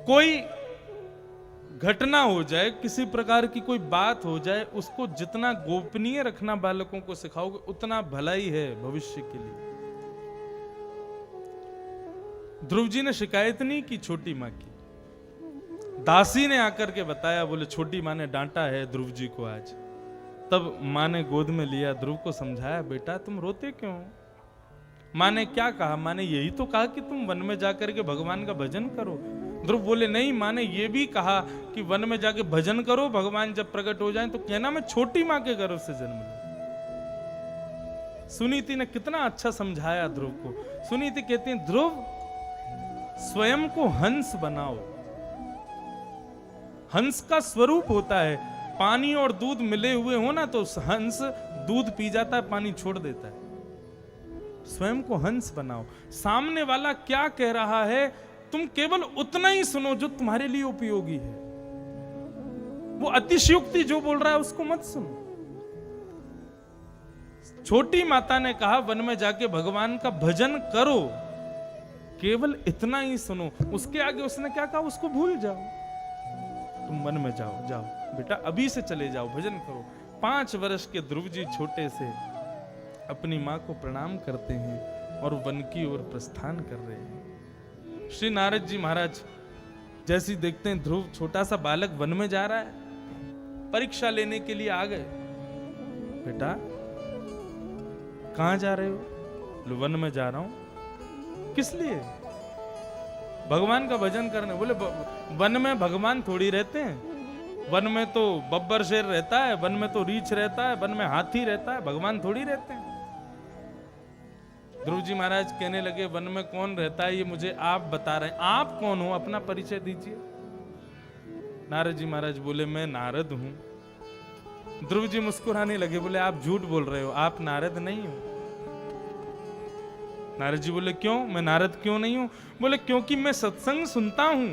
S1: कोई घटना हो जाए, किसी प्रकार की कोई बात हो जाए, उसको जितना गोपनीय रखना बालकों को सिखाओगे उतना भलाई है भविष्य के लिए। ध्रुव जी ने शिकायत नहीं की छोटी मां की। दासी ने आकर के बताया, बोले छोटी मां ने डांटा है ध्रुव जी को आज। तब मां ने गोद में लिया, ध्रुव को समझाया, बेटा तुम रोते क्यों? माँ ने क्या कहा? माँ ने यही तो कहा कि तुम वन में जाकर के भगवान का भजन करो। ध्रुव बोले नहीं, माँ ने ये भी कहा कि वन में जाके भजन करो, भगवान जब प्रकट हो जाएं तो कहना मैं छोटी माँ के गर्भ से जन्म लिया। सुनीति ने कितना अच्छा समझाया ध्रुव को। सुनीति कहती है ध्रुव स्वयं को हंस बनाओ। हंस का स्वरूप होता है, पानी और दूध मिले हुए हो ना तो हंस दूध पी जाता है, पानी छोड़ देता है। स्वयं को हंस बनाओ। सामने वाला क्या कह रहा है तुम केवल उतना ही सुनो जो तुम्हारे लिए उपयोगी है। वो अतिशयोक्ति जो बोल रहा है उसको मत सुनो। छोटी माता ने कहा वन में जाके भगवान का भजन करो, केवल इतना ही सुनो। उसके आगे उसने क्या कहा? उसको भूल जाओ, तुम वन में जाओ, जाओ बेटा अभी से चले जाओ, भजन करो। 5 वर्ष के ध्रुव जी छोटे से अपनी मां को प्रणाम करते हैं और वन की ओर प्रस्थान कर रहे हैं। श्री नारद जी महाराज जैसी देखते हैं ध्रुव छोटा सा बालक वन में जा रहा है, परीक्षा लेने के लिए आ गए। बेटा कहां जा रहे हो? वन में जा रहा हूं। किस लिए? भगवान का भजन करने। बोले वन में भगवान थोड़ी रहते हैं, वन में तो बब्बर शेर रहता है, वन में तो रीछ रहता है, वन में हाथी रहता है, भगवान थोड़ी रहते हैं। ध्रुव जी महाराज कहने लगे वन में कौन रहता है ये मुझे आप बता रहे हैं, आप कौन हो? अपना परिचय दीजिए। नारद जी महाराज बोले मैं नारद हूं। ध्रुव जी मुस्कुराने लगे, बोले आप झूठ बोल रहे हो, आप नारद नहीं हो। नारद जी बोले क्यों? मैं नारद क्यों नहीं हूं? बोले क्योंकि मैं सत्संग सुनता हूं।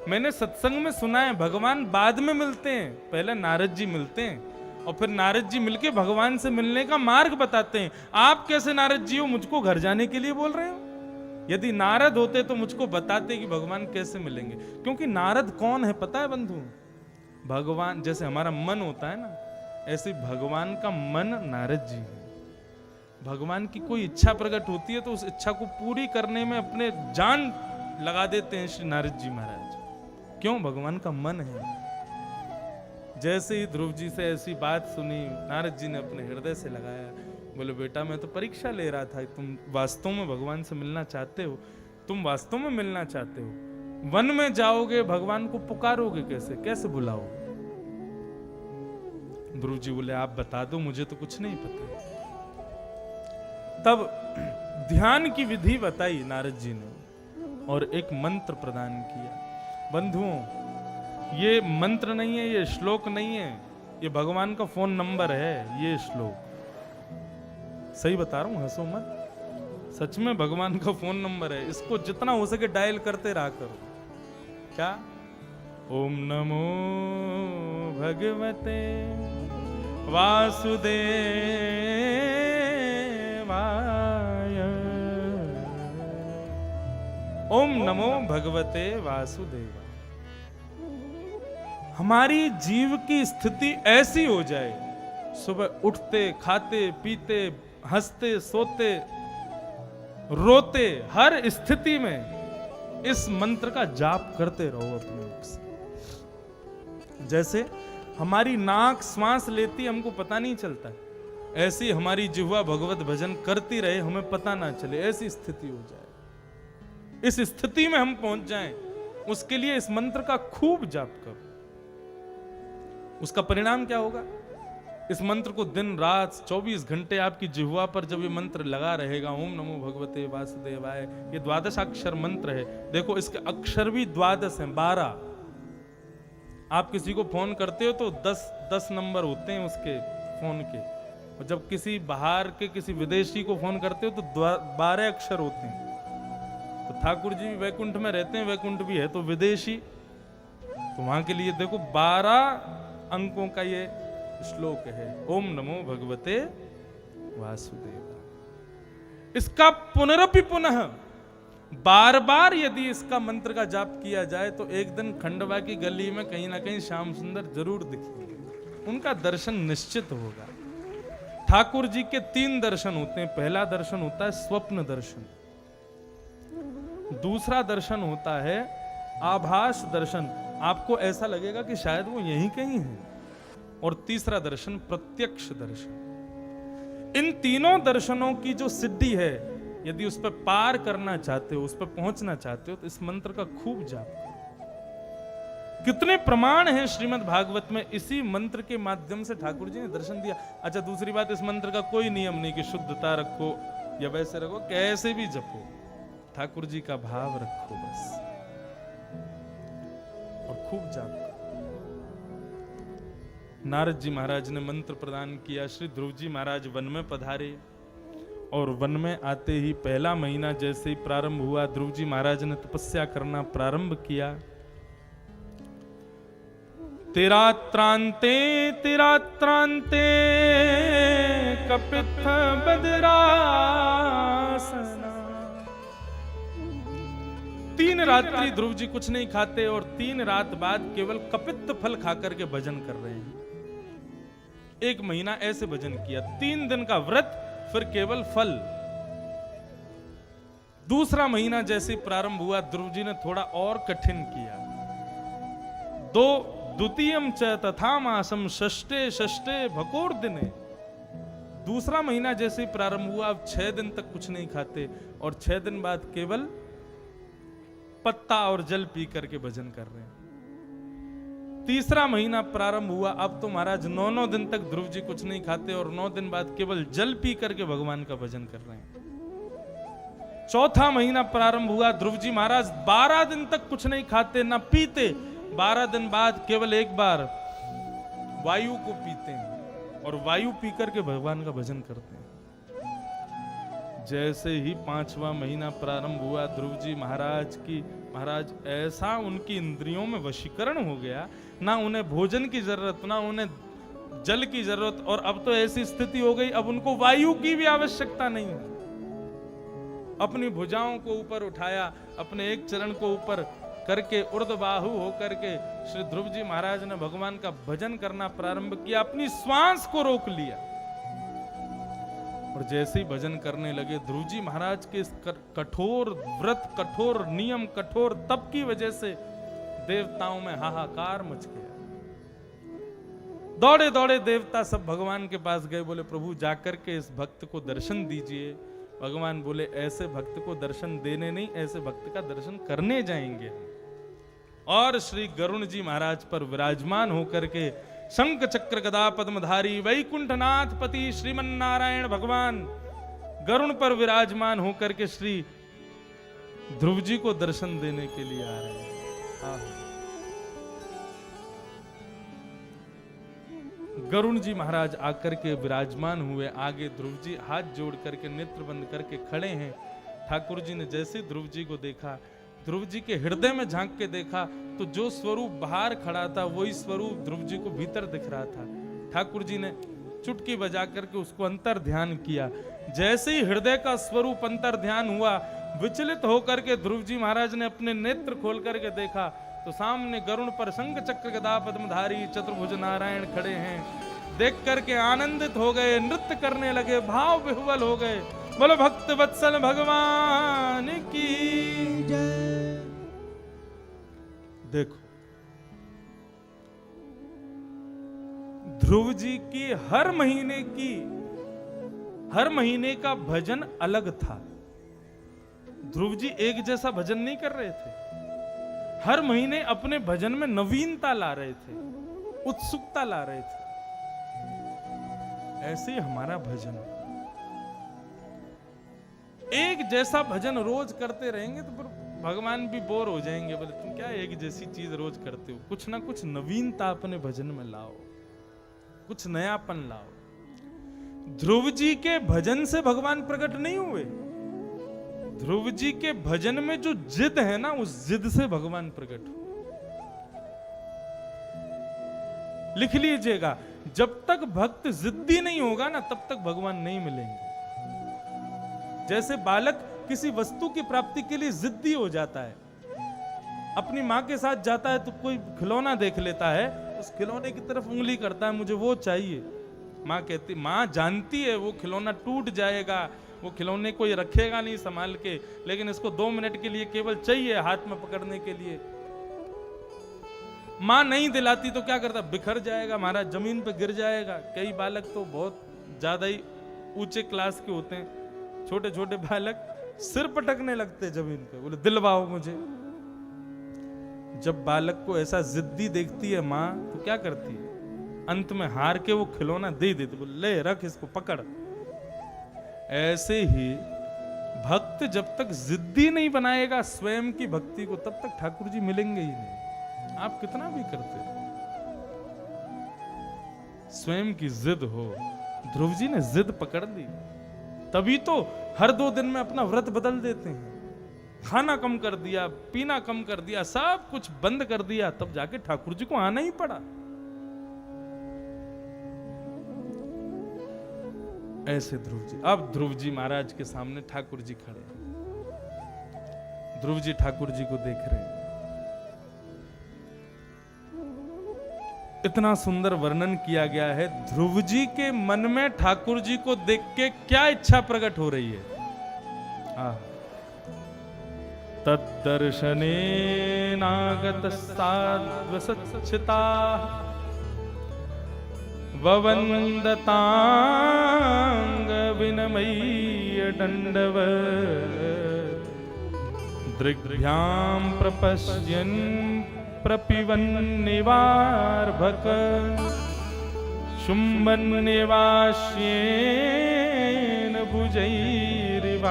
S1: मैंने सत्संग में सुना है भगवान बाद में मिलते हैं, पहले नारद जी मिलते हैं और फिर नारद जी मिलके भगवान से मिलने का मार्ग बताते हैं। आप कैसे नारद जी हो, मुझको घर जाने के लिए बोल रहे हो? यदि नारद होते तो मुझको बताते कि भगवान कैसे मिलेंगे। क्योंकि नारद कौन है पता है बंधु? भगवान जैसे हमारा मन होता है ना, ऐसे भगवान का मन नारद जी है। भगवान की कोई इच्छा प्रकट होती है तो उस इच्छा को पूरी करने में अपने जान लगा देते हैं श्री नारद जी महाराज। क्यों? भगवान का मन है। जैसे ही ध्रुव जी से ऐसी बात सुनी, नारद जी ने अपने हृदय से लगाया। बोले बेटा मैं तो परीक्षा ले रहा था, तुम वास्तव में भगवान से मिलना चाहते हो? तुम वास्तव में मिलना चाहते हो? वन में जाओगे, भगवान को पुकारोगे कैसे, कैसे बुलाओगे? ध्रुव जी बोले आप बता दो, मुझे तो कुछ नहीं पता। तब ध्यान की विधि बताई नारद जी ने और एक मंत्र प्रदान किया। बंधुओं ये मंत्र नहीं है, ये श्लोक नहीं है, ये भगवान का फोन नंबर है। ये श्लोक सही बता रहा हूं, हंसो मत, सच में भगवान का फोन नंबर है। इसको जितना हो सके डायल करते रहा करो। क्या? ओम नमो भगवते वासुदेवाय, ओम नमो भगवते वासुदेवाय। हमारी जीव की स्थिति ऐसी हो जाए, सुबह उठते खाते पीते हंसते सोते रोते हर स्थिति में इस मंत्र का जाप करते रहो अपने मुख से। जैसे हमारी नाक श्वास लेती हमको पता नहीं चलता, ऐसी हमारी जिह्वा भगवत भजन करती रहे, हमें पता ना चले, ऐसी स्थिति हो जाए। इस स्थिति में हम पहुंच जाएं, उसके लिए इस मंत्र का खूब जाप करो। उसका परिणाम क्या होगा? इस मंत्र को दिन रात 24 घंटे आपकी जिह्वा पर जब ये मंत्र लगा रहेगा, ओम नमो भगवते वासुदेवाय, ये 12 अक्षर मंत्र है। देखो इसके अक्षर भी 12 हैं, 12। आप किसी को फोन करते हो तो 10 नंबर होते हैं उसके फोन के, और जब किसी बाहर के किसी विदेशी को फोन करते हो तो 12 अक्षर होते हैं। तो ठाकुर जी वैकुंठ में रहते हैं, वैकुंठ भी है तो विदेशी, तो वहां के लिए देखो 12 अंकों का ये श्लोक है, ओम नमो भगवते वासुदेवाय। इसका पुनरपि पुनः बार बार यदि इसका मंत्र का जाप किया जाए तो एक दिन खंडवा की गली में कहीं ना कहीं श्याम सुंदर जरूर दिखेंगे, उनका दर्शन निश्चित होगा। ठाकुर जी के 3 दर्शन होते हैं। पहला दर्शन होता है स्वप्न दर्शन, दूसरा दर्शन होता है आभास दर्शन, आपको ऐसा लगेगा कि शायद वो यहीं कहीं है, और तीसरा दर्शन प्रत्यक्ष दर्शन। इन तीनों दर्शनों की जो सिद्धि है यदि उस पर पार करना चाहते हो, उस पर पहुंचना चाहते हो, तो इस मंत्र का खूब जाप करो। कितने प्रमाण हैं श्रीमद् भागवत में, इसी मंत्र के माध्यम से ठाकुर जी ने दर्शन दिया। अच्छा, दूसरी बात, इस मंत्र का कोई नियम नहीं कि शुद्धता रखो या वैसे रखो, कैसे भी जपो, ठाकुर जी का भाव रखो बस, और खूब जाप करो। नारद जी महाराज ने मंत्र प्रदान किया। श्री ध्रुव जी महाराज वन में पधारे, और वन में आते ही पहला महीना जैसे ही प्रारंभ हुआ, ध्रुव जी महाराज ने तपस्या करना प्रारंभ किया। तिरात्रांते तिरात्रांते कपित्थ बदरासना। 3 रात्रि ध्रुव जी कुछ नहीं खाते और 3 रात बाद केवल कपित्थ फल खाकर के भजन कर रहे हैं। 1 महीना ऐसे भजन किया, 3 दिन का व्रत, फिर केवल फल। दूसरा महीना जैसे प्रारंभ हुआ, ध्रुव जी ने थोड़ा और कठिन किया। द्वितीयम च तथा मासम षष्ठे षष्ठे भकोर दिने। दूसरा महीना जैसे प्रारंभ हुआ, अब 6 दिन तक कुछ नहीं खाते और 6 दिन बाद केवल पत्ता और जल पी करके भजन कर रहे हैं। तीसरा महीना प्रारंभ हुआ, अब तो महाराज 9 दिन तक ध्रुव जी कुछ नहीं खाते और 9 दिन बाद केवल जल पी करके भगवान का भजन कर रहे हैं। चौथा महीना प्रारंभ हुआ, ध्रुव जी महाराज 12 दिन तक कुछ नहीं खाते ना पीते, 12 दिन बाद केवल एक बार वायु को पीते हैं और वायु पी करके भगवान का भजन करते हैं। जैसे ही 5वां महीना प्रारंभ हुआ, ध्रुव जी महाराज ऐसा उनकी इंद्रियों में वशीकरण हो गया, ना उन्हें भोजन की जरूरत, ना उन्हें जल की जरूरत, और अब तो ऐसी स्थिति हो गई अब उनको वायु की भी आवश्यकता नहीं है। अपनी भुजाओं को ऊपर उठाया, अपने एक चरण को ऊपर करके ऊर्ध्वबाहु होकर के श्री ध्रुव जी महाराज ने भगवान का भजन करना प्रारंभ किया, अपनी श्वास को रोक लिया। और जैसे ही भजन करने लगे, ध्रुव जी महाराज के कठोर व्रत, कठोर नियम, कठोर तप की वजह से देवताओं में हाहाकार मच गया। दौड़े दौड़े देवता सब भगवान के पास गए, बोले प्रभु जाकर के इस भक्त को दर्शन दीजिए। भगवान बोले ऐसे भक्त को दर्शन देने नहीं, ऐसे भक्त का दर्शन करने जाएंगे। और श्री गरुण जी महाराज पर विराजमान होकर के शंख चक्र गदा पद्मधारी वैकुंठनाथ पति श्रीमन्नारायण भगवान गरुण पर विराजमान होकर के श्री ध्रुव जी को दर्शन देने के लिए आ रहे हैं। गरुण जी महाराज आकर के विराजमान हुए। आगे ध्रुव जी हाथ जोड़ करके नेत्र बंद करके खड़े हैं। ठाकुर जी ने जैसे ध्रुव जी को देखा, ध्रुव जी के हृदय में झांक के देखा, तो जो स्वरूप बाहर खड़ा था वही स्वरूप ध्रुव जी को भीतर दिख रहा था। ठाकुर जी ने चुटकी बजा करके उसको अंतर ध्यान किया। जैसे ही हृदय का स्वरूप अंतर ध्यान हुआ, विचलित होकर के ध्रुव जी महाराज ने अपने नेत्र खोल करके देखा, तो सामने गरुण पर शंख चक्र गदा पद्मधारी चतुर्भुज नारायण खड़े हैं। देख करके आनंदित हो गए, नृत्य करने लगे, भाव विह्वल हो गए। बोलो भक्त वत्सल भगवान की जय। देखो ध्रुव जी की हर महीने का भजन अलग था। ध्रुव जी एक जैसा भजन नहीं कर रहे थे, हर महीने अपने भजन में नवीनता ला रहे थे, उत्सुकता ला रहे थे। ऐसे ही हमारा भजन, एक जैसा भजन रोज करते रहेंगे तो फिर भगवान भी बोर हो जाएंगे। बोले तुम क्या एक जैसी चीज रोज करते हो, कुछ ना कुछ नवीनता अपने भजन में लाओ, कुछ नयापन लाओ। ध्रुव जी के भजन से भगवान प्रकट नहीं हुए, ध्रुव जी के भजन में जो जिद है ना, उस जिद से भगवान प्रकट हुए। लिख लीजिएगा, जब तक भक्त जिद्दी नहीं होगा ना, तब तक भगवान नहीं मिलेंगे। जैसे बालक किसी वस्तु की प्राप्ति के लिए जिद्दी हो जाता है, अपनी माँ के साथ जाता है तो कोई खिलौना देख लेता है, उस खिलौने की तरफ उंगली करता है, मुझे वो चाहिए। माँ कहती, माँ जानती है वो खिलौना टूट जाएगा, वो खिलौने को ये रखेगा नहीं संभाल के, लेकिन इसको 2 मिनट के लिए केवल चाहिए हाथ में पकड़ने के लिए। माँ नहीं दिलाती तो क्या करता, बिखर जाएगा महाराज, जमीन पे गिर जाएगा। कई बालक तो बहुत ज्यादा ही ऊंचे क्लास के होते हैं, छोटे छोटे बालक सिर पटकने लगते जमीन पे, बोले दिलवाओ मुझे। जब बालक को ऐसा जिद्दी देखती है माँ तो क्या करती है, अंत में हार के वो खिलौना दे देते, बोले ले रख इसको पकड़। ऐसे ही भक्त जब तक जिद्दी नहीं बनाएगा स्वयं की भक्ति को, तब तक ठाकुर जी मिलेंगे ही नहीं, आप कितना भी करते रहो। स्वयं की जिद हो। ध्रुव जी ने जिद पकड़ ली, तभी तो हर 2 दिन में अपना व्रत बदल देते हैं। खाना कम कर दिया, पीना कम कर दिया, सब कुछ बंद कर दिया, तब जाके ठाकुर जी को आना ही पड़ा। ऐसे ध्रुव जी। अब ध्रुव जी महाराज के सामने ठाकुर जी खड़े हैं। ध्रुव जी ठाकुर जी को देख रहे हैं। इतना सुंदर वर्णन किया गया है ध्रुव जी के मन में ठाकुर जी को देख के क्या इच्छा प्रकट हो रही है। तद्दर्शने नागत साध्वसच्चिता ववन्दतांग विनमय्य दण्डवत् दृग्भ्यां प्रपश्यन् प्रपिबन्निवार्भक शुम्बन्निवास्येन भुजैरिवारिसल।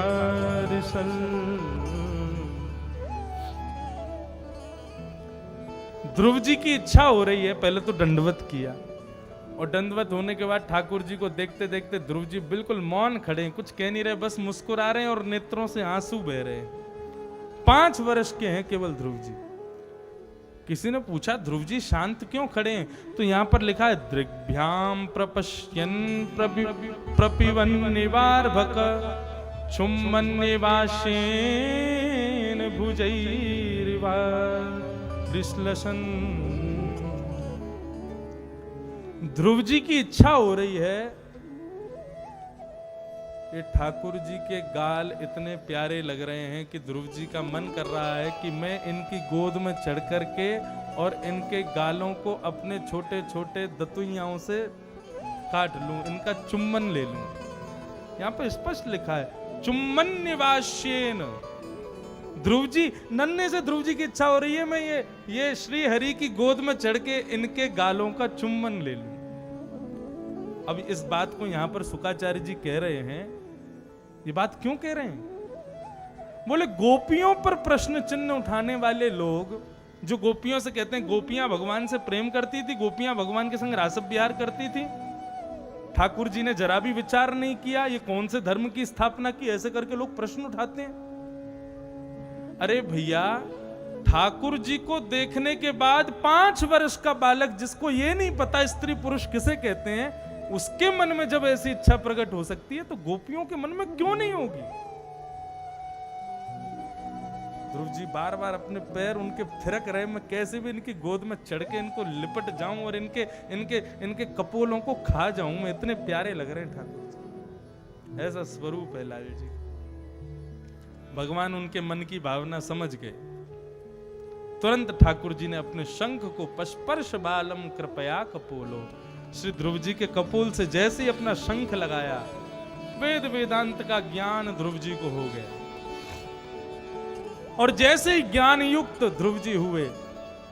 S1: ध्रुव जी की इच्छा हो रही है, पहले तो दंडवत किया, और दंडवत होने के बाद ठाकुर जी को देखते देखते ध्रुव जी बिल्कुल मौन खड़े हैं, कुछ कह नहीं रहे, बस मुस्कुरा रहे हैं और नेत्रों से आंसू बह रहे हैं। 5 वर्ष के हैं केवल ध्रुव जी। किसी ने पूछा ध्रुव जी शांत क्यों खड़े हैं, तो यहां पर लिखा है दृग्भ्याम प्रपश्यन् प्रपिबन्निवार्भक शुम्बन्निवास्येन भुजैरिवारिसल। ध्रुव जी की इच्छा हो रही है, ये ठाकुर जी के गाल इतने प्यारे लग रहे हैं कि ध्रुव जी का मन कर रहा है कि मैं इनकी गोद में चढ़ कर के और इनके गालों को अपने छोटे छोटे दतुइयाओं से काट लूं, इनका चुम्बन ले लूं। यहां पर स्पष्ट लिखा है चुम्बन्निवास्येन। ध्रुव जी नन्हे से ध्रुव जी की इच्छा हो रही है मैं ये श्री हरि की गोद में चढ़ के इनके गालों का चुम्बन ले लूं। अब इस बात को यहां पर शुकाचार्य जी कह रहे हैं, ये बात क्यों कह रहे हैं? बोले गोपियों पर प्रश्न चिन्ह उठाने वाले लोग जो गोपियों से कहते हैं गोपियां भगवान से प्रेम करती थी, गोपियां भगवान के संग रासव विहार करती थी, ठाकुर जी ने जरा भी विचार नहीं किया, ये कौन से धर्म की स्थापना की, ऐसे करके लोग प्रश्न उठाते हैं। अरे भैया, ठाकुर जी को देखने के बाद 5 वर्ष का बालक जिसको ये नहीं पता स्त्री पुरुष किसे कहते हैं, उसके मन में जब ऐसी इच्छा प्रकट हो सकती है तो गोपियों के मन में क्यों नहीं होगी? ध्रुव जी बार बार अपने पैर उनके थिरक रहे, मैं कैसे भी इनकी गोद में चढ़ के इनको लिपट जाऊं और इनके कपोलों को खा जाऊं, मैं इतने प्यारे लग रहे हैं ठाकुर जी। ऐसा स्वरूप है लाल जी। भगवान उनके मन की भावना समझ गए। तुरंत ठाकुर जी ने अपने शंख को पस्पर्श बालम कृपया कपोलो, श्री ध्रुव जी के कपोल से जैसे ही अपना शंख लगाया, वेद वेदांत का ज्ञान ध्रुव जी को हो गया। और जैसे ही ज्ञान युक्त ध्रुव जी हुए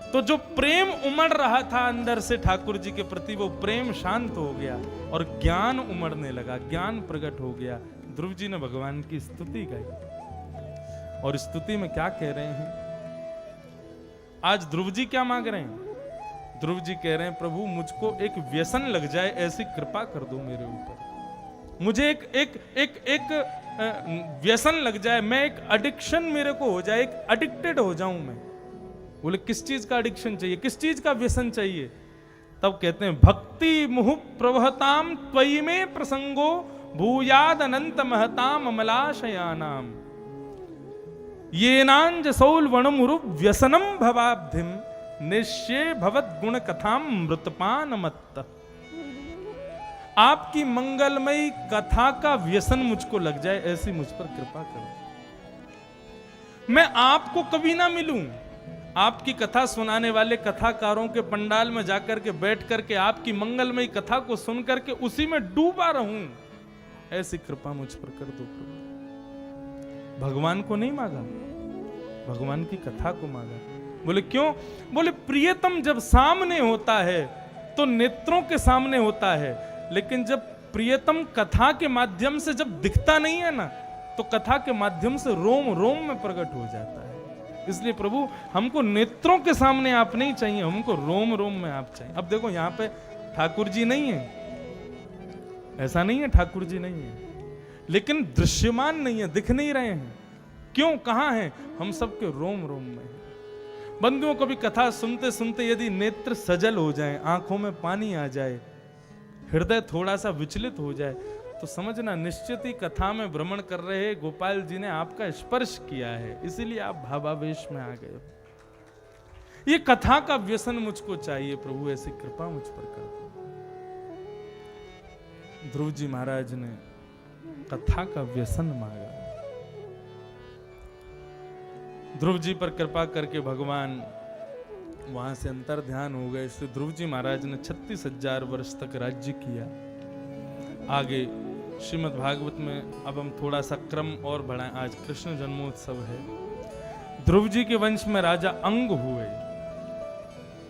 S1: तो जो प्रेम उमड़ रहा था अंदर से ठाकुर जी के प्रति, वो प्रेम शांत हो गया और ज्ञान उमड़ने लगा, ज्ञान प्रकट हो गया। ध्रुव जी ने भगवान की स्तुति गाई, और स्तुति में क्या कह रहे हैं? आज ध्रुव जी क्या मांग रहे हैं? ध्रुव जी कह रहे हैं प्रभु मुझको एक व्यसन लग जाए, ऐसी कृपा कर दो मेरे ऊपर, मुझे एक व्यसन लग जाए, मैं एक एडिक्शन मेरे को हो जाए, एक एडिक्टेड हो जाऊं मैं। बोले किस चीज का एडिक्शन चाहिए, किस चीज का व्यसन चाहिए? तब कहते हैं भक्ति मुहु प्रवहताम त्वयि में प्रसंगो भूयाद अनंत महताम अमलाशयानाम येनांज सौल वणमुरु व्यसनम भवाब्धिम निश्चय भवत गुण कथाम मृतपान मत्त। आपकी मंगलमयी कथा का व्यसन मुझको लग जाए, ऐसी मुझ पर कृपा करो। मैं आपको कभी ना मिलूं, आपकी कथा सुनाने वाले कथाकारों के पंडाल में जाकर के बैठ करके आपकी मंगलमयी कथा को सुन करके उसी में डूबा रहूं, ऐसी कृपा मुझ पर कर दो प्रभु। भगवान को नहीं मांगा, भगवान की कथा को मांगा। बोले क्यों? बोले प्रियतम जब सामने होता है तो नेत्रों के सामने होता है, लेकिन जब प्रियतम कथा के माध्यम से जब दिखता नहीं है ना, तो कथा के माध्यम से रोम रोम में प्रकट हो जाता है। इसलिए प्रभु हमको नेत्रों के सामने आप नहीं चाहिए, हमको रोम रोम में आप चाहिए। अब देखो यहाँ पे ठाकुर जी नहीं है, ऐसा नहीं है ठाकुर जी नहीं है, लेकिन दृश्यमान नहीं है, दिख नहीं रहे हैं। क्यों? कहां है? हम सबके रोम रोम में है। बंधुओं, कभी कथा सुनते सुनते यदि नेत्र सजल हो जाए, आंखों में पानी आ जाए, हृदय थोड़ा सा विचलित हो जाए, तो समझना निश्चित ही कथा में भ्रमण कर रहे गोपाल जी ने आपका स्पर्श किया है, इसीलिए आप भावावेश में आ गए। ये कथा का व्यसन मुझको चाहिए प्रभु, ऐसी कृपा मुझ पर कर दो। ध्रुव जी महाराज ने कथा का व्यसन मांगा। ध्रुव जी पर कृपा करके भगवान वहां से अंतर ध्यान हो गए। इसलिए ध्रुव जी महाराज ने 36,000 वर्ष तक राज्य किया। आगे श्रीमद् भागवत में अब हम थोड़ा सा क्रम और बढ़ाएं। आज कृष्ण जन्मोत्सव है। ध्रुव जी के वंश में राजा अंग हुए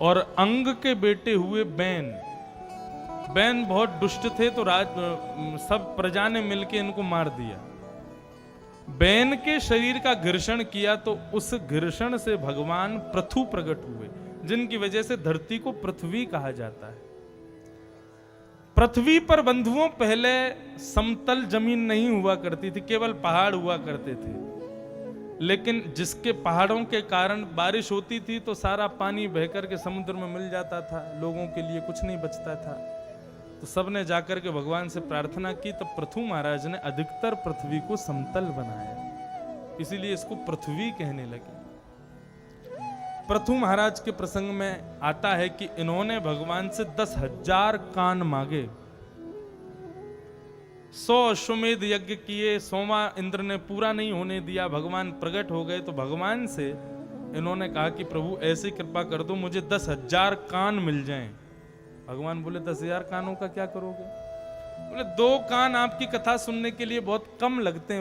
S1: और अंग के बेटे हुए बैन। बैन बहुत दुष्ट थे, तो सब प्रजा ने मिलकर इनको मार दिया। बैन के शरीर का घर्षण किया तो उस घर्षण से भगवान पृथु प्रकट हुए, जिनकी वजह से धरती को पृथ्वी कहा जाता है। पृथ्वी पर बंधुओं पहले समतल जमीन नहीं हुआ करती थी, केवल पहाड़ हुआ करते थे। लेकिन जिसके पहाड़ों के कारण बारिश होती थी तो सारा पानी बहकर के समुद्र में मिल जाता था, लोगों के लिए कुछ नहीं बचता था। तो सबने जाकर के भगवान से प्रार्थना की, तब पृथु महाराज ने अधिकतर पृथ्वी को समतल बनाया, इसीलिए इसको पृथ्वी कहने लगे। पृथु महाराज के प्रसंग में आता है कि इन्होंने भगवान से 10,000 कान मांगे, 100 अश्वमेध यज्ञ किए, 100वां इंद्र ने पूरा नहीं होने दिया। भगवान प्रकट हो गए तो भगवान से इन्होंने कहा कि प्रभु ऐसी कृपा कर दो मुझे 10,000 कान मिल जाएं। भगवान बोले 10,000 कानों का क्या करोगे? बोले 2 कान आपकी कथा सुनने के लिए बहुत कम लगते हैं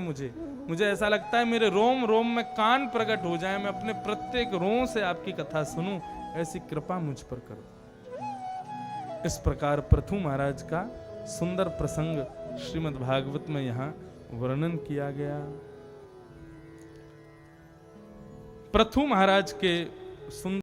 S1: मुझे ऐसा लगता है मेरे रोम रोम में कान प्रकट हो जाए, मैं अपने प्रत्येक रोम से आपकी कथा सुनूं, ऐसी कृपा मुझ पर करो। इस प्रकार पृथु महाराज का सुंदर प्रसंग श्रीमद् भागवत में यहां वर्णन किया गया। पृथु महाराज के सुंदर